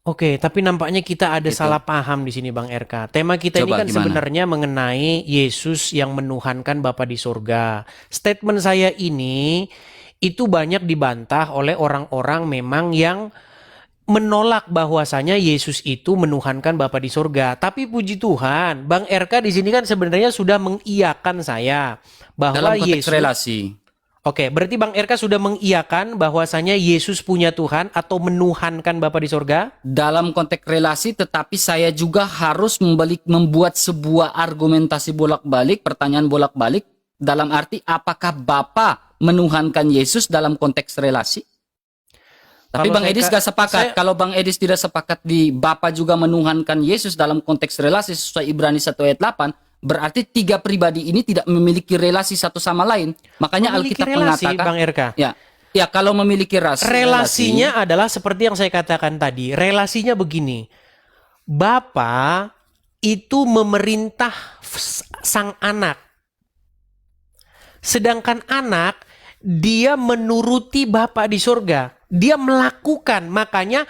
Oke, tapi nampaknya kita ada Gitu. salah paham di sini Bang RK. Tema kita ini Coba kan gimana? sebenarnya mengenai Yesus yang menuhankan Bapa di surga. Statement saya ini itu banyak dibantah oleh orang-orang memang yang menolak bahwasanya Yesus itu menuhankan Bapa di surga. Tapi puji Tuhan, Bang RK di sini kan sebenarnya sudah mengiyakan saya bahwa Dalam konteks Yesus. relasi. Oke, berarti Bang RK sudah mengiyakan bahwasanya Yesus punya Tuhan atau menuhankan Bapa di surga? Dalam konteks relasi, tetapi saya juga harus membuat sebuah argumentasi bolak-balik, pertanyaan bolak-balik, dalam arti apakah Bapa menuhankan Yesus dalam konteks relasi? Tapi Kalau Bang saya Edis gak sepakat. Kalau Bang Edis tidak sepakat di Bapa juga menuhankan Yesus dalam konteks relasi sesuai Ibrani 1 ayat 8, berarti tiga pribadi ini tidak memiliki relasi satu sama lain. Makanya Memiliki Alkitab relasi, mengatakan, Bang RK. ya kalau memiliki Relasinya adalah seperti yang saya katakan tadi. Relasinya begini. Bapa itu memerintah sang anak. Sedangkan anak, dia menuruti Bapa di surga. Dia melakukan, makanya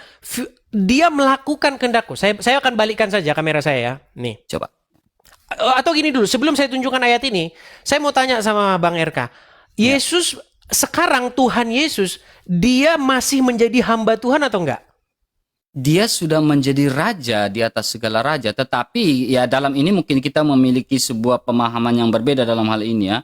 dia melakukan kehendakku. Saya akan balikkan saja kamera saya ya. Nih. coba. Atau gini dulu, sebelum saya tunjukkan ayat ini, saya mau tanya sama Bang RK. Yesus, sekarang Tuhan Yesus, dia masih menjadi hamba Tuhan atau enggak? Dia sudah menjadi raja di atas segala raja, tetapi ya dalam ini mungkin kita memiliki sebuah pemahaman yang berbeda dalam hal ini ya.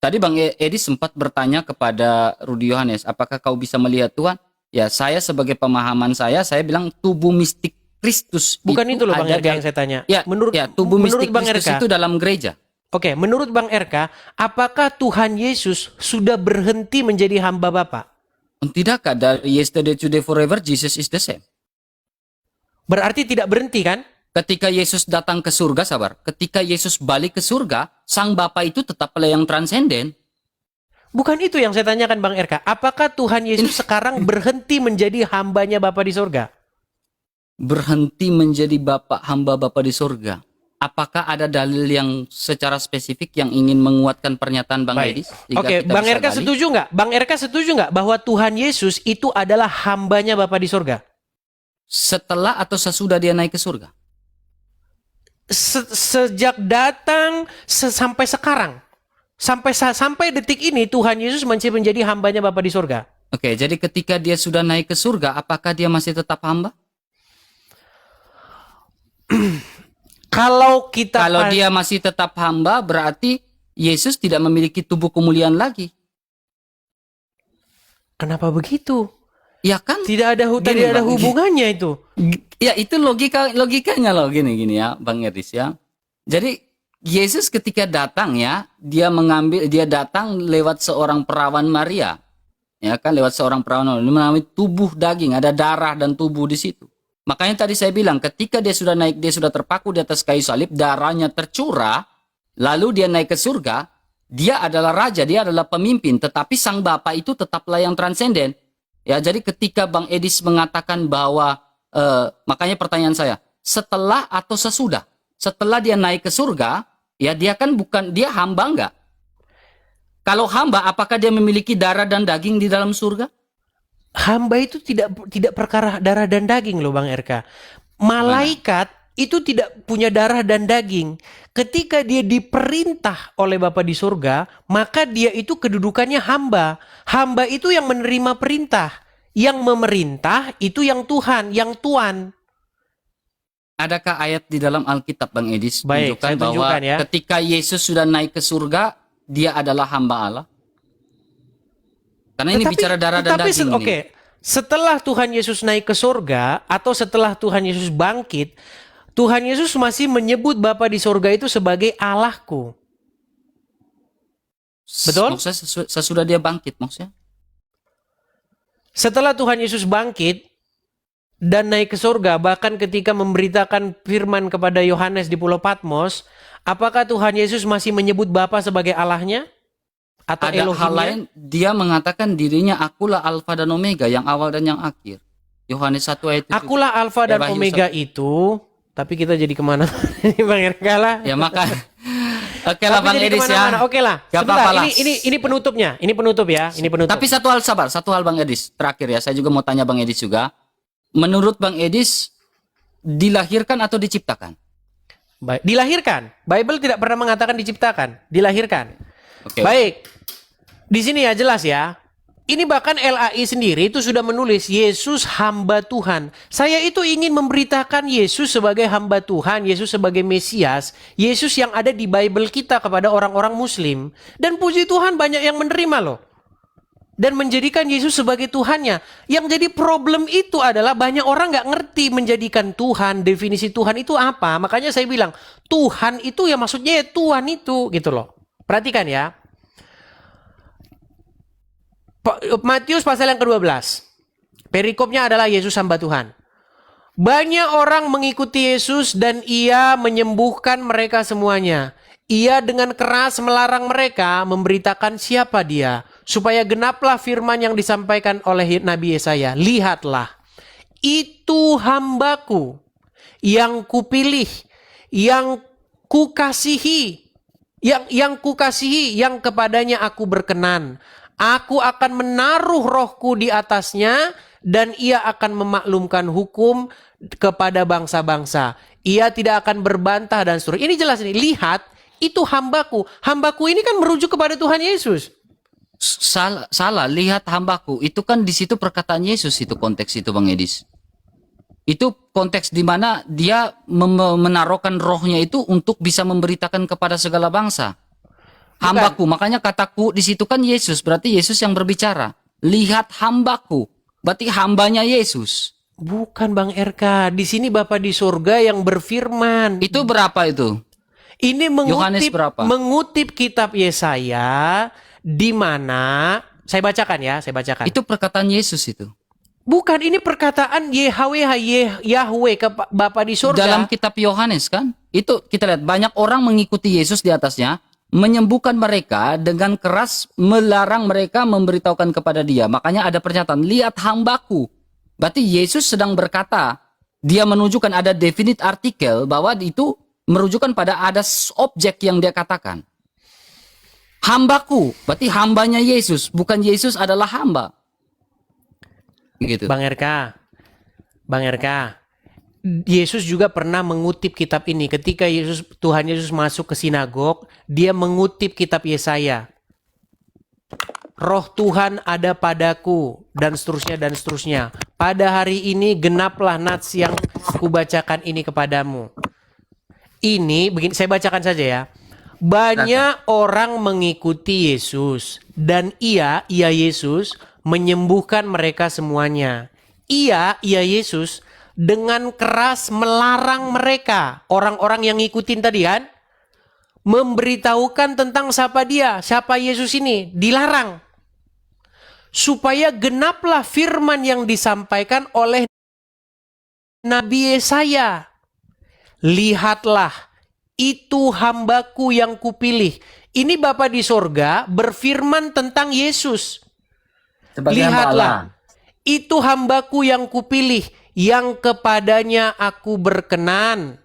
Tadi Bang Edi sempat bertanya kepada Rudi Yohanes, apakah kau bisa melihat Tuhan? Ya, saya sebagai pemahaman saya bilang tubuh mistik Kristus Bukan itu loh Bang ada RK yang saya tanya. Ya, tubuh mistik Bang Kristus RK, itu dalam gereja. Oke, menurut Bang RK, apakah Tuhan Yesus sudah berhenti menjadi hamba Bapa? Tidakkah dari yesterday, today, forever, Jesus is the same. Berarti tidak berhenti kan? Ketika Yesus datang ke surga, sabar. Ketika Yesus balik ke surga, Sang Bapa itu tetaplah yang transenden. Bukan itu yang saya tanyakan Bang RK. Apakah Tuhan Yesus sekarang berhenti menjadi hambanya Bapa di surga? Berhenti menjadi hamba Bapa di surga. Apakah ada dalil yang secara spesifik yang ingin menguatkan pernyataan Bang Edis? Oke, Bang RK setuju nggak? Bang RK setuju nggak bahwa Tuhan Yesus itu adalah hambanya Bapa di surga? Setelah atau sesudah dia naik ke surga? Sejak datang sampai sekarang. Sampai detik ini Tuhan Yesus masih menjadi hambanya Bapa di surga. Oke, jadi ketika dia sudah naik ke surga, apakah dia masih tetap hamba? Kalau dia masih tetap hamba, berarti Yesus tidak memiliki tubuh kemuliaan lagi. Kenapa begitu? Ya kan? Tidak ada hubungannya itu. Ya itu logikanya loh gini ya, Bang Edis ya. Jadi Yesus ketika datang ya, dia datang lewat seorang perawan Maria. Ya kan, lewat seorang perawan Maria, mengalami tubuh daging, ada darah dan tubuh di situ. Makanya tadi saya bilang, ketika dia sudah naik, dia sudah terpaku di atas kayu salib, darahnya tercurah, lalu dia naik ke surga, dia adalah raja, dia adalah pemimpin, tetapi Sang Bapa itu tetaplah yang transenden. Ya, jadi ketika Bang Edis mengatakan bahwa, makanya pertanyaan saya, setelah atau sesudah? Setelah dia naik ke surga, ya dia kan dia hamba enggak? Kalau hamba, apakah dia memiliki darah dan daging di dalam surga? Hamba itu tidak perkara darah dan daging loh Bang RK. Malaikat itu tidak punya darah dan daging. Ketika dia diperintah oleh Bapa di surga, maka dia itu kedudukannya hamba. Hamba itu yang menerima perintah. Yang memerintah itu yang Tuhan, yang Tuan. Adakah ayat di dalam Alkitab Bang Edis Baik, menunjukkan saya bahwa ya. ketika Yesus sudah naik ke surga, dia adalah hamba Allah? Karena ini bicara darah dan daging. Setelah Tuhan Yesus naik ke surga atau setelah Tuhan Yesus bangkit, Tuhan Yesus masih menyebut Bapa di sorga itu sebagai Allahku. Betul? Maksudnya sesudah dia bangkit maksudnya? Setelah Tuhan Yesus bangkit dan naik ke sorga, bahkan ketika memberitakan firman kepada Yohanes di Pulau Patmos, apakah Tuhan Yesus masih menyebut Bapa sebagai Allahnya? Atau Ada hal Elohimnya? lain, dia mengatakan dirinya akulah Alfa dan Omega, yang awal dan yang akhir. Yohanes 1 ayat 7. Akulah Alfa dan Wahyu Omega itu, tapi kita jadi kemana? Ini Bang Erka lah. Ya maka oke lah Tapi Bang jadi Edis kemana-mana. ya. Oke lah. Gak Sebentar, apa-apa lah. ini penutupnya. Ini penutup ya. Ini penutup. Tapi satu hal sabar, satu hal Bang Edis. Terakhir ya, saya juga mau tanya Bang Edis juga. Menurut Bang Edis, dilahirkan atau diciptakan? Baik. Dilahirkan. Bible tidak pernah mengatakan diciptakan. Dilahirkan. Oke. Baik. Di sini ya jelas ya. Ini bahkan LAI sendiri itu sudah menulis Yesus hamba Tuhan. Saya itu ingin memberitakan Yesus sebagai hamba Tuhan, Yesus sebagai Mesias, Yesus yang ada di Bible kita kepada orang-orang Muslim. Dan puji Tuhan banyak yang menerima loh. Dan menjadikan Yesus sebagai Tuhannya. Yang jadi problem itu adalah banyak orang nggak ngerti menjadikan Tuhan, definisi Tuhan itu apa. Makanya saya bilang, Tuhan itu ya maksudnya ya Tuhan itu gitu loh. Perhatikan ya. Matius pasal yang ke-12. Perikopnya adalah Yesus hamba Tuhan. Banyak orang mengikuti Yesus dan ia menyembuhkan mereka semuanya. Ia dengan keras melarang mereka memberitakan siapa dia. Supaya genaplah firman yang disampaikan oleh Nabi Yesaya. Lihatlah, itu hambaku yang kupilih, yang kukasihi, yang kukasihi, yang kepadanya aku berkenan. Aku akan menaruh rohku di atasnya dan ia akan memaklumkan hukum kepada bangsa-bangsa. Ia tidak akan berbantah dan seterusnya. Ini jelas nih, lihat itu hambaku. Hambaku ini kan merujuk kepada Tuhan Yesus. Salah, lihat hambaku. Itu kan di situ perkataan Yesus itu konteks itu Bang Edis. Itu konteks di mana dia menaruhkan rohnya itu untuk bisa memberitakan kepada segala bangsa. Hambaku, makanya kataku di situ kan Yesus, berarti Yesus yang berbicara. Lihat hambaku, berarti hambanya Yesus. Bukan Bang RK, di sini Bapa di surga yang berfirman. Itu berapa itu? Ini Yohanes berapa? mengutip kitab Yesaya di mana saya bacakan ya, saya bacakan. Itu perkataan Yesus itu. Bukan, ini perkataan Yahweh ke Bapa di surga. Dalam kitab Yohanes kan? Itu kita lihat banyak orang mengikuti Yesus di atasnya. Menyembuhkan mereka dengan keras melarang mereka memberitahukan kepada dia. Makanya ada pernyataan, lihat hambaku. Berarti Yesus sedang berkata, dia menunjukkan ada definite artikel bahwa itu merujukan pada ada objek yang dia katakan. Hambaku, berarti hambanya Yesus, bukan Yesus adalah hamba. Gitu. Bang RK, Yesus juga pernah mengutip kitab ini. Ketika Tuhan Yesus masuk ke sinagog, dia mengutip kitab Yesaya. Roh Tuhan ada padaku, dan seterusnya dan seterusnya. Pada hari ini genaplah nats yang kubacakan ini kepadamu. Ini, begini, saya bacakan saja ya. Banyak orang mengikuti Yesus, dan ia Yesus menyembuhkan mereka semuanya. Ia Yesus dengan keras melarang mereka, orang-orang yang ngikutin tadi kan, memberitahukan tentang siapa dia, siapa Yesus ini, dilarang. Supaya genaplah firman yang disampaikan oleh Nabi Yesaya. Lihatlah, itu hambaku yang kupilih. Ini Bapa di sorga berfirman tentang Yesus. Lihatlah, itu hambaku yang kupilih, yang kepadanya aku berkenan,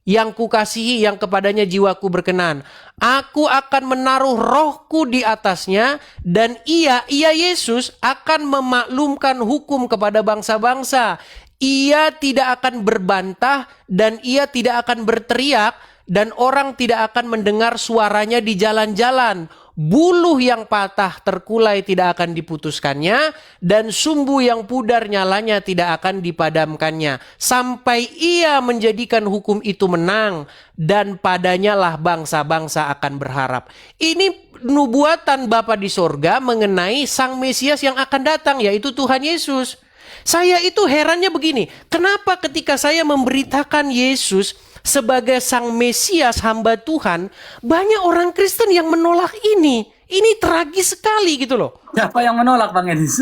yang kukasihi, yang kepadanya jiwaku berkenan. Aku akan menaruh rohku di atasnya, dan ia Yesus akan memaklumkan hukum kepada bangsa-bangsa. Ia tidak akan berbantah dan ia tidak akan berteriak, dan orang tidak akan mendengar suaranya di jalan-jalan. Buluh yang patah terkulai tidak akan diputuskannya, dan sumbu yang pudar nyalanya tidak akan dipadamkannya. Sampai ia menjadikan hukum itu menang, dan padanya lah bangsa-bangsa akan berharap. Ini nubuatan Bapa di sorga mengenai Sang Mesias yang akan datang, yaitu Tuhan Yesus. Saya itu herannya begini, kenapa ketika saya memberitakan Yesus sebagai Sang Mesias, hamba Tuhan, banyak orang Kristen yang menolak ini. Ini tragis sekali gitu loh. Siapa yang menolak Bang Edis?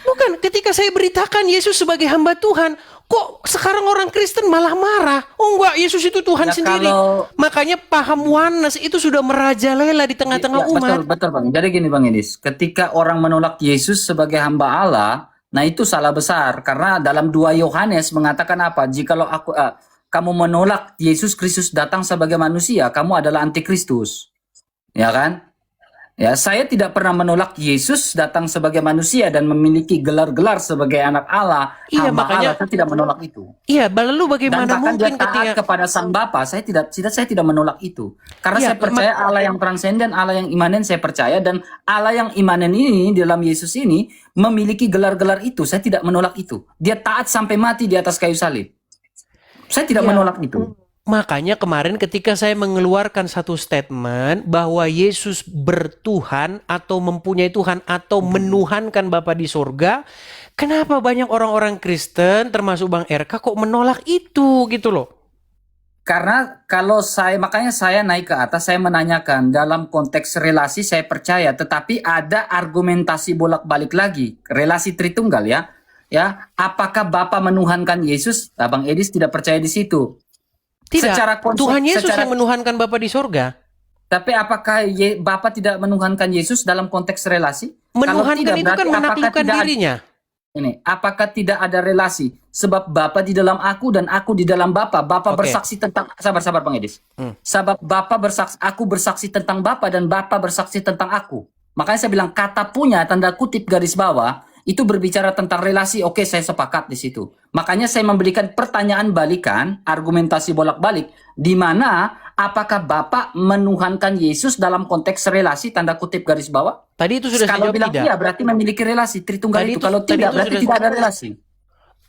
Bukan, ketika saya beritakan Yesus sebagai hamba Tuhan, kok sekarang orang Kristen malah marah? Oh enggak, Yesus itu Tuhan Ya, sendiri. Makanya paham oneness itu sudah merajalela di tengah-tengah Ya, umat. betul Bang. Jadi gini Bang Edis, ketika orang menolak Yesus sebagai hamba Allah, nah itu salah besar. Karena dalam 2 Yohanes mengatakan apa? Jikalau kamu menolak Yesus Kristus datang sebagai manusia, kamu adalah antikristus. Ya kan? Ya, saya tidak pernah menolak Yesus datang sebagai manusia dan memiliki gelar-gelar sebagai anak Allah, Iya, hamba makanya- Allah. Saya tidak menolak itu. Iya, lalu Dan bagaimana bahkan dia mungkin taat ketika kepada Sang Bapa, saya tidak menolak itu. Karena Iya, saya percaya Allah yang transenden, Allah yang imanen saya percaya, dan Allah yang imanen ini dalam Yesus ini memiliki gelar-gelar itu. Saya tidak menolak itu. Dia taat sampai mati di atas kayu salib. Saya tidak Iya. menolak itu. Makanya kemarin ketika saya mengeluarkan satu statement bahwa Yesus bertuhan atau mempunyai Tuhan atau menuhankan Bapa di surga, kenapa banyak orang-orang Kristen termasuk Bang RK kok menolak itu gitu loh. Karena makanya saya naik ke atas, saya menanyakan dalam konteks relasi saya percaya, tetapi ada argumentasi bolak-balik lagi, relasi Tritunggal ya. Ya, apakah Bapa menuhankan Yesus? Bang Edis tidak percaya di situ. Tidak, Secara konsep- Tuhan Yesus secara- yang menuhankan Bapa di surga. Tapi apakah Bapa tidak menuhankan Yesus dalam konteks relasi? Kalau Menuhankan tidak, itu berarti kan apakah menaklukkan tidak ada- dirinya. Ini, apakah tidak ada relasi? Sebab Bapa di dalam aku dan aku di dalam Bapa. Bapa Oke. bersaksi tentang sabar Bang Edis. Sebab Bapa bersaksi, aku bersaksi tentang Bapa dan Bapa bersaksi tentang aku. Makanya saya bilang kata punya tanda kutip garis bawah itu berbicara tentang relasi. Oke, saya sepakat di situ. Makanya saya memberikan pertanyaan balikan, argumentasi bolak-balik, di mana apakah Bapa menuhankan Yesus dalam konteks relasi tanda kutip garis bawah? Tadi itu sudah saya Kalau jawab bilang tidak. iya berarti memiliki relasi Tritunggal Tadi itu. itu- Kalau tadi tidak itu berarti sudah- tidak ada relasi.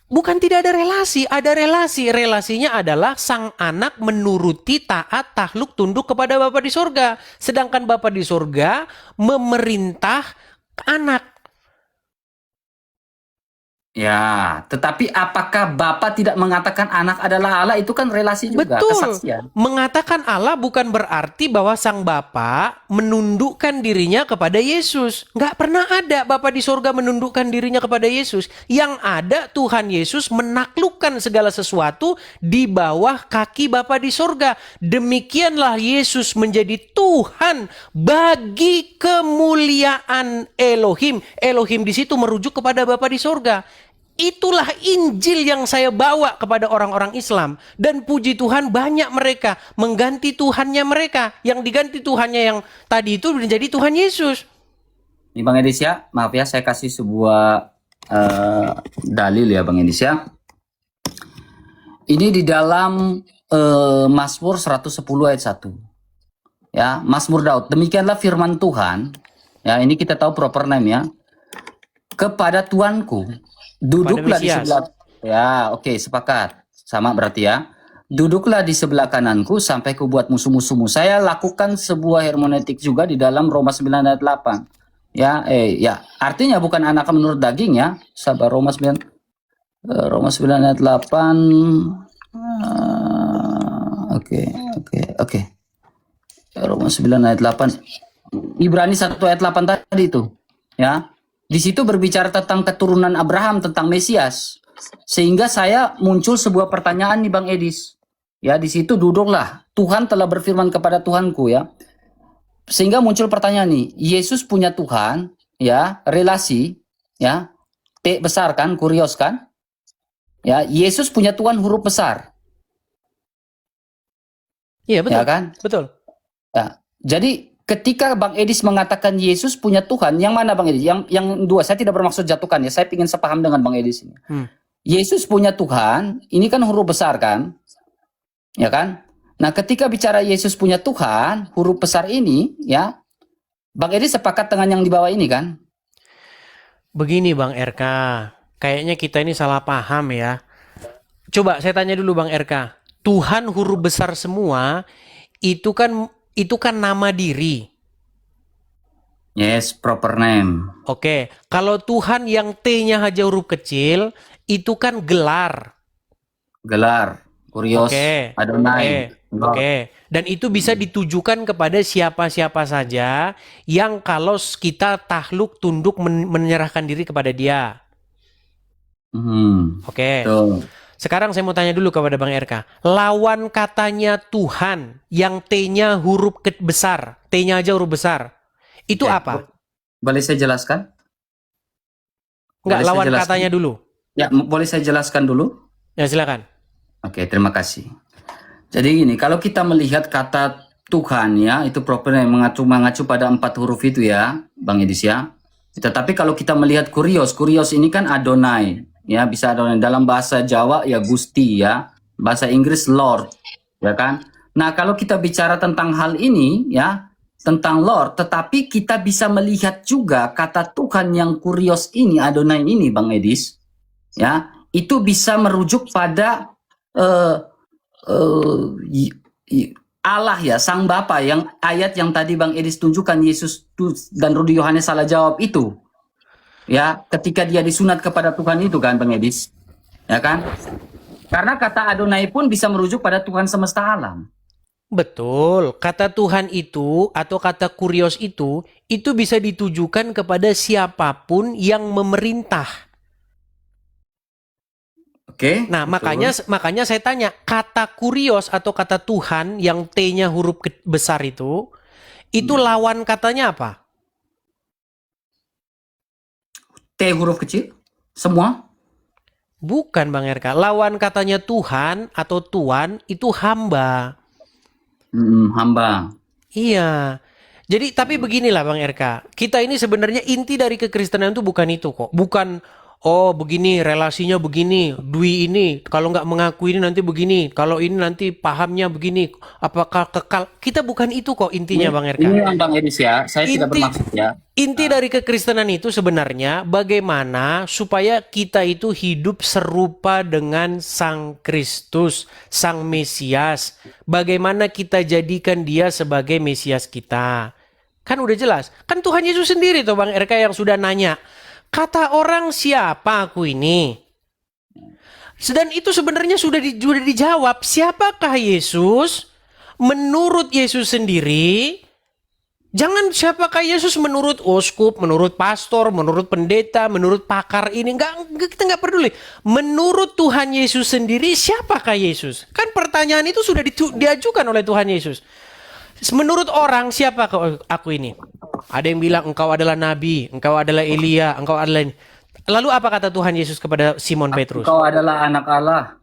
Bukan tidak ada relasi, ada relasi. Relasinya adalah sang anak menuruti, taat, takluk, tunduk kepada Bapa di surga. Sedangkan Bapa di surga memerintah anak. Ya, tetapi apakah Bapa tidak mengatakan anak adalah Allah? Itu kan relasi juga, Betul. kesaksian. Mengatakan Allah bukan berarti bahwa sang Bapa menundukkan dirinya kepada Yesus. Nggak pernah ada Bapa di surga menundukkan dirinya kepada Yesus. Yang ada Tuhan Yesus menaklukkan segala sesuatu di bawah kaki Bapa di surga. Demikianlah Yesus menjadi Tuhan bagi kemuliaan Elohim. Elohim di situ merujuk kepada Bapa di surga. Itulah Injil yang saya bawa kepada orang-orang Islam. Dan puji Tuhan banyak mereka mengganti Tuhannya mereka. Yang diganti Tuhannya yang tadi itu menjadi Tuhan Yesus. Ini Bang Edis ya, maaf ya saya kasih sebuah dalil ya Bang Edis ya. Ini di dalam Mazmur 110 ayat 1. Ya, Mazmur Daud. Demikianlah firman Tuhan. Ya, ini kita tahu proper name ya. Kepada Tuanku, duduklah di Mesias. sebelah. Ya, oke, sepakat. Sama berarti ya. Duduklah di sebelah kananku sampai ku buat musuh-musuhmu. Saya lakukan sebuah hermeneutik juga di dalam Roma 9 ayat 8. Ya, ya. Artinya bukan anak menurut daging ya. Sabar Roma 9 ayat 8. Oke. Roma 9 ayat 8. Ibrani 1 ayat 8 tadi itu. Ya. Di situ berbicara tentang keturunan Abraham, tentang Mesias. Sehingga saya muncul sebuah pertanyaan nih Bang Edis. Ya, di situ duduklah. Tuhan telah berfirman kepada Tuhanku ya. Sehingga muncul pertanyaan nih, Yesus punya Tuhan, ya, relasi, ya. T besar kan, kurios kan? Ya, Yesus punya Tuhan huruf besar. Iya betul. Ya kan? Betul. Ya. Jadi ketika Bang Edis mengatakan Yesus punya Tuhan, yang mana Bang Edis? Yang dua, saya tidak bermaksud jatuhkan ya. Saya ingin sepaham dengan Bang Edis ini. Yesus punya Tuhan, ini kan huruf besar kan? Ya kan? Nah, ketika bicara Yesus punya Tuhan, huruf besar ini ya, Bang Edis sepakat dengan yang di bawah ini kan? Begini Bang RK, kayaknya kita ini salah paham ya. Coba saya tanya dulu Bang RK, Tuhan huruf besar semua itu kan nama diri. Yes, proper name. Oke, kalau Tuhan yang T-nya aja huruf kecil, itu kan gelar. Gelar, Kurios, Oke, Adonai, oke, Lord. oke. Dan itu bisa ditujukan kepada siapa-siapa saja yang kalau kita takluk, tunduk, menyerahkan diri kepada dia. Oke. Betul. Sekarang saya mau tanya dulu kepada Bang RK. Lawan katanya Tuhan yang T-nya huruf besar, T-nya aja huruf besar. Itu Oke. apa? Boleh saya jelaskan? Enggak, Boleh saya lawan jelaskan? katanya dulu. Ya, boleh saya jelaskan dulu? Ya, silakan. Oke, terima kasih. Jadi gini, kalau kita melihat kata Tuhan ya, itu proper yang mengacu pada 4 huruf itu ya, Bang Edis ya. Tetapi kalau kita melihat Kurios ini kan Adonai, ya bisa Adonai. Dalam bahasa Jawa ya Gusti ya, bahasa Inggris Lord, ya kan. Nah kalau kita bicara tentang hal ini ya, tentang Lord, tetapi kita bisa melihat juga kata Tuhan yang Kurios ini, Adonai ini, Bang Edis, ya, itu bisa merujuk pada Allah ya, Sang Bapa, yang ayat yang tadi Bang Edis tunjukkan, Yesus dan Rudi Yohanes salah jawab itu. Ya, ketika dia disunat kepada Tuhan itu kan Bang Edis. Ya kan? Karena kata Adonai pun bisa merujuk pada Tuhan semesta alam. Betul, kata Tuhan itu atau kata kurios itu bisa ditujukan kepada siapapun yang memerintah. Oke? Nah, Betul. makanya saya tanya, kata kurios atau kata Tuhan yang T-nya huruf besar itu lawan katanya apa? T huruf kecil? Semua? Bukan Bang RK, lawan katanya Tuhan atau Tuan itu hamba. Hamba. Iya. Jadi tapi beginilah Bang RK, kita ini sebenarnya inti dari kekristenan itu bukan itu kok. Bukan, oh begini relasinya begini, Dwi ini kalau nggak mengaku ini nanti begini, kalau ini nanti pahamnya begini, apakah kekal. Kita bukan itu kok intinya Bang RK. Ini yang Bang Edis ya, saya tidak Inti bermaksud ya. inti dari kekristenan itu sebenarnya bagaimana supaya kita itu hidup serupa dengan Sang Kristus, Sang Mesias. Bagaimana kita jadikan dia sebagai Mesias kita. Kan udah jelas. Kan Tuhan Yesus sendiri tuh Bang RK yang sudah nanya. Kata orang siapa aku ini? Dan itu sebenarnya sudah dijawab. Siapakah Yesus? Menurut Yesus sendiri, jangan siapakah Yesus menurut uskup, menurut pastor, menurut pendeta, menurut pakar ini. Kita nggak peduli. Menurut Tuhan Yesus sendiri, siapakah Yesus? Kan pertanyaan itu sudah diajukan oleh Tuhan Yesus. Menurut orang, siapa aku ini? Ada yang bilang engkau adalah nabi, engkau adalah Elia, engkau adalah ini. Lalu apa kata Tuhan Yesus kepada Simon Petrus? Engkau adalah anak Allah.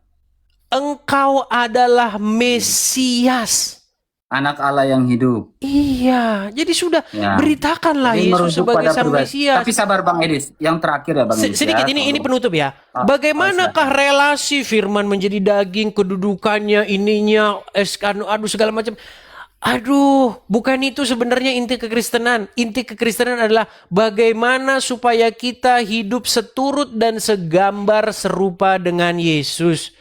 Engkau adalah Mesias. Anak Allah yang hidup. Iya, jadi sudah Ya. beritakanlah Jadi Yesus merujuk sebagai pada Sang pribadi. Mesias. Tapi sabar Bang Edis, yang terakhir ya Bang Edis. Sedikit ya. ini penutup ya. Bagaimanakah relasi firman menjadi daging, kedudukannya, ininya, aduh segala macam. Aduh, bukan itu sebenarnya inti kekristenan. Inti kekristenan adalah bagaimana supaya kita hidup seturut dan segambar serupa dengan Yesus.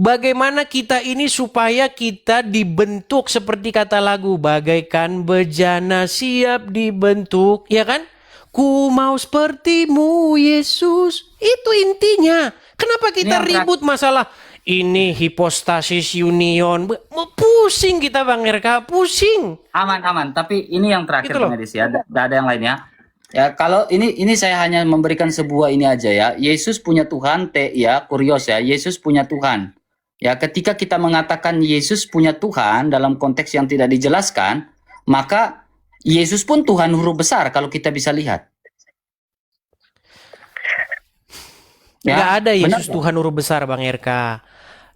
Bagaimana kita ini supaya kita dibentuk seperti kata lagu, bagaikan bejana siap dibentuk, ya kan? Ku mau sepertimu Yesus. Itu intinya. Kenapa kita ribut masalah ini hipostasis union? Pusing kita Bang RK, pusing. Aman. Tapi ini yang terakhir Gitu Bang Edis ya. Tidak ada yang lain ya. Ya kalau ini saya hanya memberikan sebuah ini aja ya. Yesus punya Tuhan, ya, kurios ya. Yesus punya Tuhan. Ya, ketika kita mengatakan Yesus punya Tuhan dalam konteks yang tidak dijelaskan, maka Yesus pun Tuhan huruf besar kalau kita bisa lihat. Ya, nggak ada Yesus benar, Tuhan huruf besar Bang RK.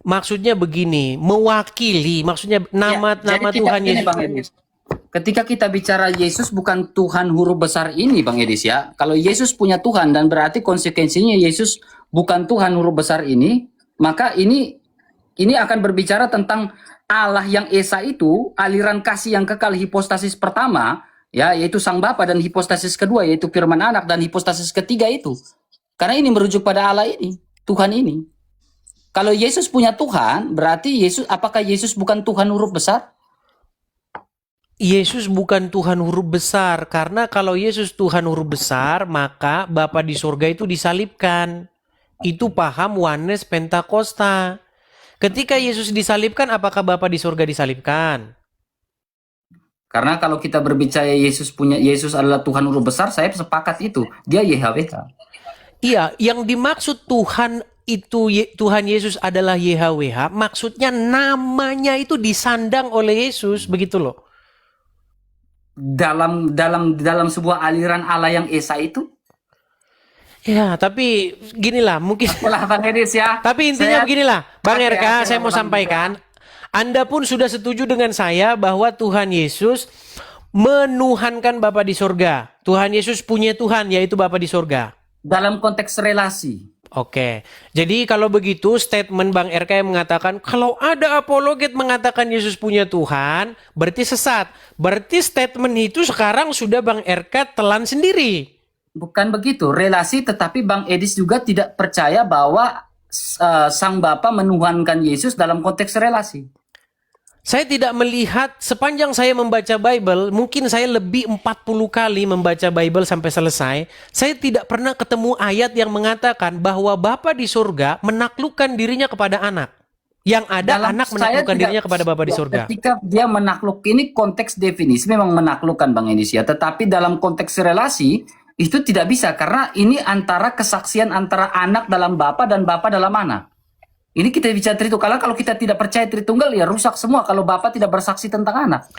Maksudnya begini, mewakili, maksudnya nama Tuhan Yesus. Bang Edis. Ketika kita bicara Yesus bukan Tuhan huruf besar ini Bang Edis ya. Kalau Yesus punya Tuhan dan berarti konsekuensinya Yesus bukan Tuhan huruf besar ini, maka ini akan berbicara tentang Allah yang Esa itu, aliran kasih yang kekal hipostasis pertama, ya, yaitu Sang Bapa, dan hipostasis kedua yaitu Firman Anak, dan hipostasis ketiga itu. Karena ini merujuk pada Allah ini, Tuhan ini. Kalau Yesus punya Tuhan, berarti apakah Yesus bukan Tuhan huruf besar? Yesus bukan Tuhan huruf besar, karena kalau Yesus Tuhan huruf besar, maka Bapa di surga itu disalibkan. Itu paham Oneness Pentakosta. Ketika Yesus disalibkan, apakah Bapa di surga disalibkan? Karena kalau kita berbicara Yesus adalah Tuhan huruf besar, saya sepakat itu. Dia YHWH. Iya, yang dimaksud Tuhan itu Tuhan Yesus adalah YHWH, maksudnya namanya itu disandang oleh Yesus, begitu loh. Dalam sebuah aliran Allah yang esa itu. Ya, tapi ginilah mungkin. Okelah Bang Edis ya. Tapi intinya beginilah, Bang Oke, RK, oke, saya mau Bang sampaikan, Anda pun sudah setuju dengan saya bahwa Tuhan Yesus menuhankan Bapa di surga. Tuhan Yesus punya Tuhan, yaitu Bapa di surga. Dalam konteks relasi. Oke, jadi kalau begitu statement Bang RK yang mengatakan kalau ada apologet mengatakan Yesus punya Tuhan, berarti sesat. Berarti statement itu sekarang sudah Bang RK telan sendiri. Bukan begitu, relasi, tetapi Bang Edis juga tidak percaya bahwa Sang Bapa menuhankan Yesus dalam konteks relasi. Saya tidak melihat sepanjang saya membaca Bible, mungkin saya lebih 40 kali membaca Bible sampai selesai, saya tidak pernah ketemu ayat yang mengatakan bahwa Bapa di surga menaklukkan dirinya kepada anak. Yang ada Dalam anak saya menaklukkan tidak- dirinya kepada Bapa di ya, surga. Ketika dia menakluk, ini konteks definisi memang menaklukkan Bang Edis ya, tetapi dalam konteks relasi itu tidak bisa karena ini antara kesaksian antara anak dalam Bapa dan Bapa dalam anak. Ini kita bicara Tritunggal, kalau kita tidak percaya Tritunggal ya rusak semua kalau Bapa tidak bersaksi tentang anak.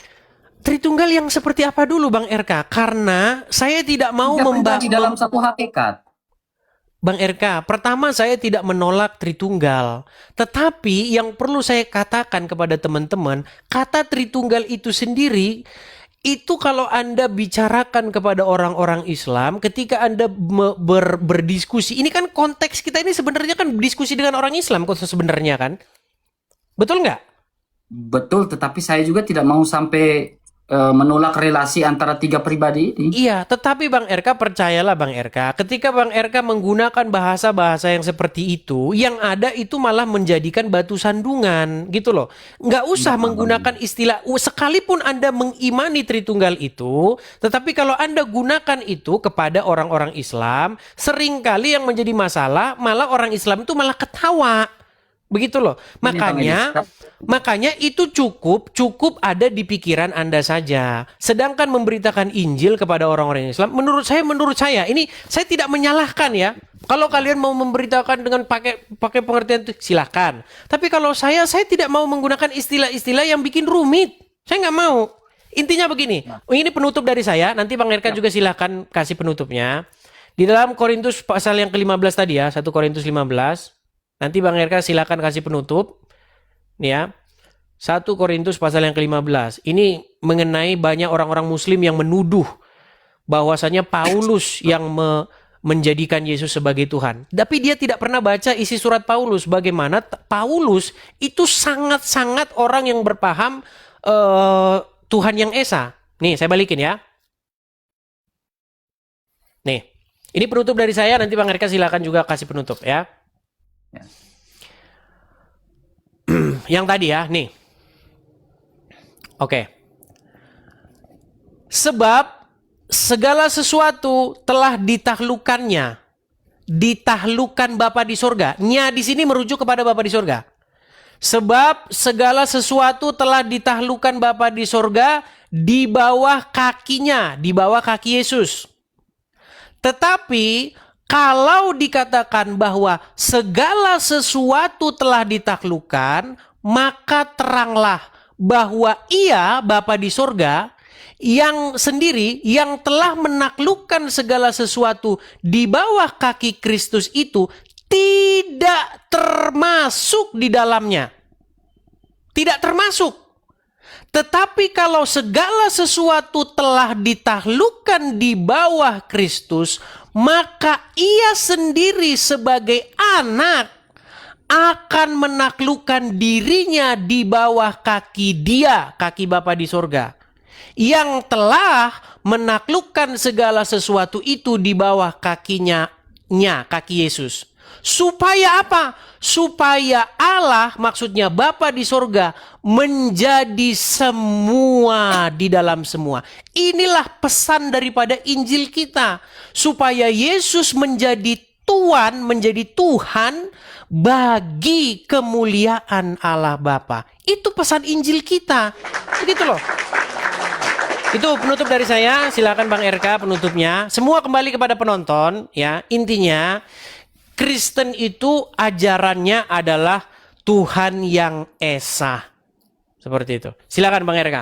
Tritunggal yang seperti apa dulu Bang RK? Karena saya tidak mau Tidak di dalam satu hakikat. Bang RK, pertama saya tidak menolak Tritunggal. Tetapi yang perlu saya katakan kepada teman-teman, kata Tritunggal itu sendiri, itu kalau Anda bicarakan kepada orang-orang Islam, ketika Anda berdiskusi, ini kan konteks kita ini sebenarnya kan diskusi dengan orang Islam sebenarnya kan? Betul nggak? Betul, tetapi saya juga tidak mau sampai menolak relasi antara tiga pribadi ini. Iya, tetapi Bang RK percayalah Bang RK, ketika Bang RK menggunakan bahasa-bahasa yang seperti itu, yang ada itu malah menjadikan batu sandungan gitu loh. Nggak usah menggunakan istilah, sekalipun Anda mengimani Tritunggal itu, tetapi kalau Anda gunakan itu kepada orang-orang Islam, seringkali yang menjadi masalah, malah orang Islam itu malah ketawa. Begitu loh. Makanya itu cukup ada di pikiran Anda saja. Sedangkan memberitakan Injil kepada orang-orang Islam, menurut saya ini saya tidak menyalahkan ya. Kalau kalian mau memberitakan dengan pakai pengertian itu silahkan. Tapi kalau saya tidak mau menggunakan istilah-istilah yang bikin rumit. Saya nggak mau. Intinya begini. Ini penutup dari saya. Nanti Bang Erka juga silahkan kasih penutupnya. Di dalam Korintus pasal yang ke-15 tadi ya, 1 Korintus 15. Nanti Bang Erka silakan kasih penutup. Nih ya. 1 Korintus pasal yang ke-15. Ini mengenai banyak orang-orang muslim yang menuduh bahwasanya Paulus yang menjadikan Yesus sebagai Tuhan. Tapi dia tidak pernah baca isi surat Paulus. Bagaimana Paulus itu sangat-sangat orang yang berpaham Tuhan yang Esa. Nih saya balikin ya. Nih. Ini penutup dari saya. Nanti Bang Erka silakan juga kasih penutup ya. Yang tadi ya, nih. Oke. Sebab segala sesuatu telah ditaklukkannya. Ditaklukkan Bapa di surga. Nya di sini merujuk kepada Bapa di surga. Sebab segala sesuatu telah ditaklukkan Bapa di surga di bawah kakinya, di bawah kaki Yesus. Tetapi kalau dikatakan bahwa segala sesuatu telah ditaklukkan, maka teranglah bahwa Ia, Bapa di surga, yang sendiri yang telah menaklukkan segala sesuatu di bawah kaki Kristus itu tidak termasuk di dalamnya. Tidak termasuk. Tetapi kalau segala sesuatu telah ditaklukkan di bawah Kristus, maka Ia sendiri sebagai anak akan menaklukkan dirinya di bawah kaki Dia, kaki Bapa di surga, yang telah menaklukkan segala sesuatu itu di bawah kakinya, kaki Yesus, Supaya apa? Supaya Allah, maksudnya Bapa di sorga, menjadi semua di dalam semua. Inilah pesan daripada Injil kita. Supaya Yesus menjadi Tuhan, menjadi Tuhan bagi kemuliaan Allah Bapa. Itu pesan Injil kita. Begitu loh. Itu penutup dari saya. Silakan Bang RK penutupnya. Semua kembali kepada penonton ya. Intinya Kristen itu ajarannya adalah Tuhan yang esa. Seperti itu. Silakan Bang RK.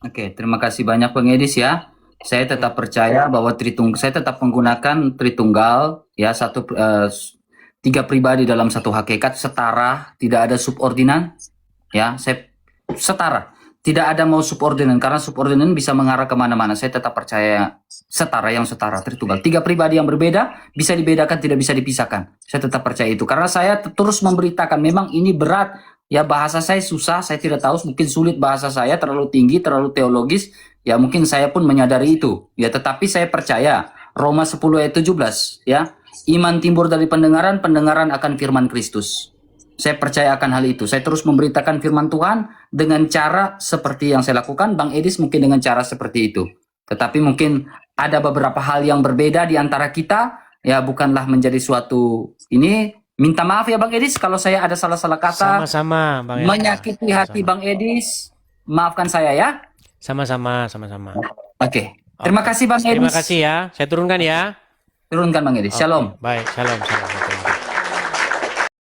Oke, terima kasih banyak Bang Edis ya. Saya tetap percaya bahwa saya tetap menggunakan Tritunggal ya, tiga pribadi dalam satu hakikat, setara, tidak ada subordinan ya. Saya setara, tidak ada mau subordinan, karena subordinan bisa mengarah kemana-mana. Saya tetap percaya setara, yang setara, Tritunggal. Tiga pribadi yang berbeda bisa dibedakan, tidak bisa dipisahkan. Saya tetap percaya itu karena saya terus memberitakan. Memang ini berat ya, bahasa saya susah, saya tidak tahu, mungkin sulit bahasa saya, terlalu tinggi, terlalu teologis. Ya mungkin saya pun menyadari itu. Ya tetapi saya percaya Roma 10 ayat 17 ya. Iman timbul dari pendengaran, pendengaran akan firman Kristus. Saya percaya akan hal itu. Saya terus memberitakan firman Tuhan dengan cara seperti yang saya lakukan. Bang Edis mungkin dengan cara seperti itu. Tetapi mungkin ada beberapa hal yang berbeda di antara kita. Ya bukanlah menjadi suatu ini. Minta maaf ya Bang Edis kalau saya ada salah-salah kata. Sama-sama Bang RK. Menyakiti hati Bang Edis. Maafkan saya ya. Sama-sama. Oke. Terima kasih Bang Edis. Terima kasih ya. Saya turunkan ya. Turunkan Bang Edis. Shalom. Baik, shalom.